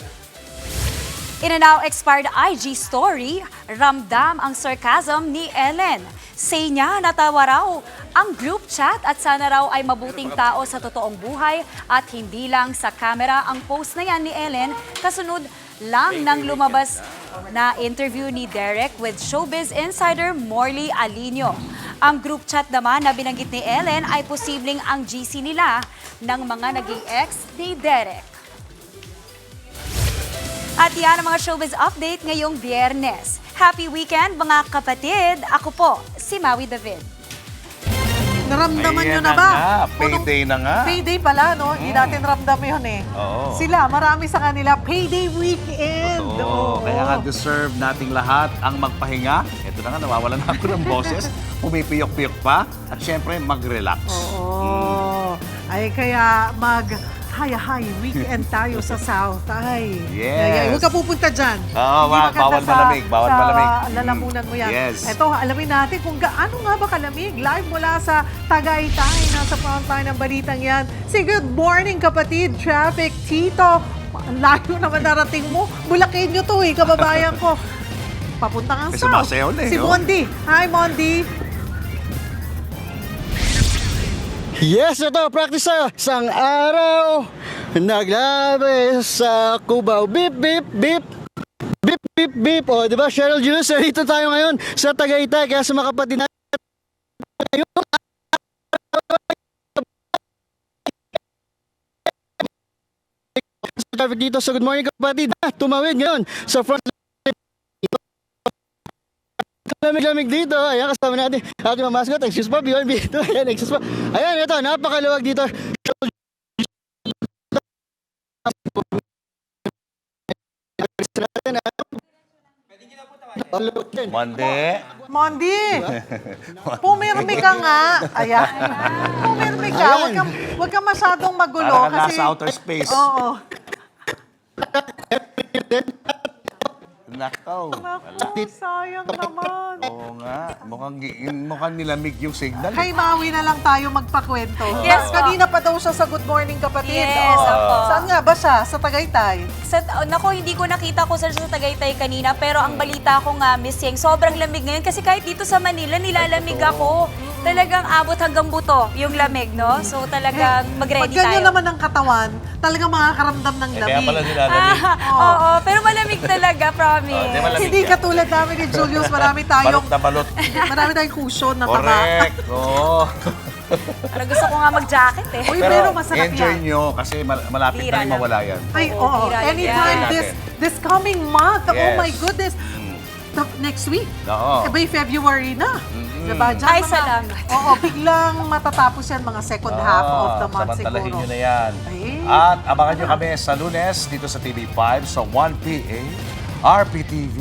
Speaker 11: In a now expired IG story, ramdam ang sarcasm ni Ellen. Say niya natawa raw ang group chat at sana raw ay mabuting tao sa totoong buhay at hindi lang sa camera. Ang post na yan ni Ellen kasunod lang ng lumabas na interview ni Derek with showbiz insider Morley Alinio. Ang group chat naman na binanggit ni Ellen ay posibleng ang GC nila ng mga naging ex ni Derek. At yan ang mga showbiz update ngayong Biyernes. Happy weekend mga kapatid! Ako po, si Maui David.
Speaker 3: Naramdaman nyo
Speaker 4: Ayan
Speaker 3: na ba?
Speaker 4: nga, payday na nga.
Speaker 3: Payday pala, no? Hindi natin ramdam yun eh.
Speaker 4: Oo.
Speaker 3: Sila, marami sa kanila, payday weekend.
Speaker 4: Oo, kaya nga deserve nating lahat ang magpahinga. Ito na nga, nawawalan na ako ng boses. Pumipiyok-piyok pa. At syempre, mag-relax.
Speaker 3: Oo. Ay, kaya mag-hay weekend tayo sa South. Ay.
Speaker 4: Yes.
Speaker 3: Huwag ka pupunta dyan.
Speaker 4: Oo,
Speaker 3: Hindi maganda
Speaker 4: bawal malamig, bawal
Speaker 3: sa
Speaker 4: malamig.
Speaker 3: lalamunan mo yan.
Speaker 4: Yes.
Speaker 3: Ito, alamin natin kung gaano nga ba kalamig. Live mula sa Tagaytay, nasa frontline ng balitang yan. Say good morning, kapatid. Traffic, Tito. Ang layo naman narating mo. Bulakenyo to eh, kababayan ko. Papunta nga
Speaker 4: May
Speaker 3: South.
Speaker 4: sumasayaw na eh,
Speaker 3: Si
Speaker 4: oh.
Speaker 3: Mondi. Hi, Mondi.
Speaker 7: Yes, ito, practice tayo. Sang araw, naglabi sa Cubao. Beep, beep, beep. Beep, beep, beep. O, di ba, Cheryl Julius, dito tayo ngayon sa Tagaytay. Kaya sa mga kapatid natin, traffic dito. So, good morning kapatid. Tumawid ngayon sa front. Lamig-lamig dito. Ayan, kasama natin ating mamascot. Excuse pa, B1, B2. Ayan, excuse pa. Ayan, ito, napakaluwag dito.
Speaker 4: Monday.
Speaker 3: Mondi, pumirmi ka nga. Ayan. Pumirmi ka. Huwag kang masyadong magulo.
Speaker 4: Para ka nasa outer space.
Speaker 3: Oo.
Speaker 4: Nakaw.
Speaker 3: Sayang naman.
Speaker 4: Oo nga. Mukhang nilamig yung signal.
Speaker 3: Kay Maui na lang tayo magpakwento.
Speaker 11: Yes, po.
Speaker 3: Kanina pa daw siya sa Good Morning Kapatid.
Speaker 11: Yes,
Speaker 3: Oo.
Speaker 11: opo.
Speaker 3: Saan nga ba siya? Sa Tagaytay?
Speaker 11: Nako, hindi ko nakita ko sa Tagaytay kanina, pero ang balita ko nga, Miss Yeng, sobrang lamig ngayon kasi kahit dito sa Manila, nilalamig ako. Talagang abot hanggang buto yung lamig, no? So talagang mag-ready
Speaker 3: Pag ganyan
Speaker 11: tayo.
Speaker 3: naman ang katawan, talagang makakaramdam ng lamig.
Speaker 4: Kaya pala nilalamig.
Speaker 11: Oo, pero malamig talaga, promise.
Speaker 4: malamig
Speaker 3: Hindi
Speaker 4: yan.
Speaker 3: katulad namin ni Julius, marami tayong
Speaker 4: Balot.
Speaker 3: marami tayong cushion na taba.
Speaker 4: Correct. Oo.
Speaker 11: Parang gusto ko nga mag-jacket eh.
Speaker 3: Uy, pero masarap
Speaker 4: enjoy
Speaker 3: yan.
Speaker 4: nyo kasi malapit
Speaker 11: Bira
Speaker 4: na rin
Speaker 11: lang.
Speaker 4: mawala yan.
Speaker 3: Ay, oo.
Speaker 11: bira lang
Speaker 3: Anytime
Speaker 4: yan.
Speaker 3: this coming month. Oh
Speaker 4: Yes.
Speaker 3: my goodness. Next week.
Speaker 4: Oo.
Speaker 3: By February na. Diba? Diyan
Speaker 11: Ay,
Speaker 3: mga-
Speaker 11: salamat.
Speaker 3: Oo, biglang matatapos yan mga second half of the month
Speaker 4: Samantalahin
Speaker 3: siguro.
Speaker 4: nyo na yan.
Speaker 3: Ay.
Speaker 4: At abangan nyo kami sa Lunes dito sa TV5 sa 1 p.m. RPTV.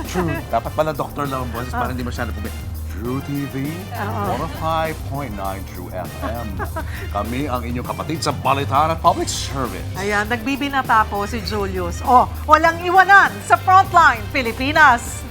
Speaker 4: True. Dapat pala doktor lang ang boses para hindi masyado pumili. True TV, 105.9 True FM. Kami ang inyong kapatid sa Balitaan at Public Service.
Speaker 3: Ayan, nagbibinata po si Julius. Oh, walang iwanan sa Frontline Pilipinas.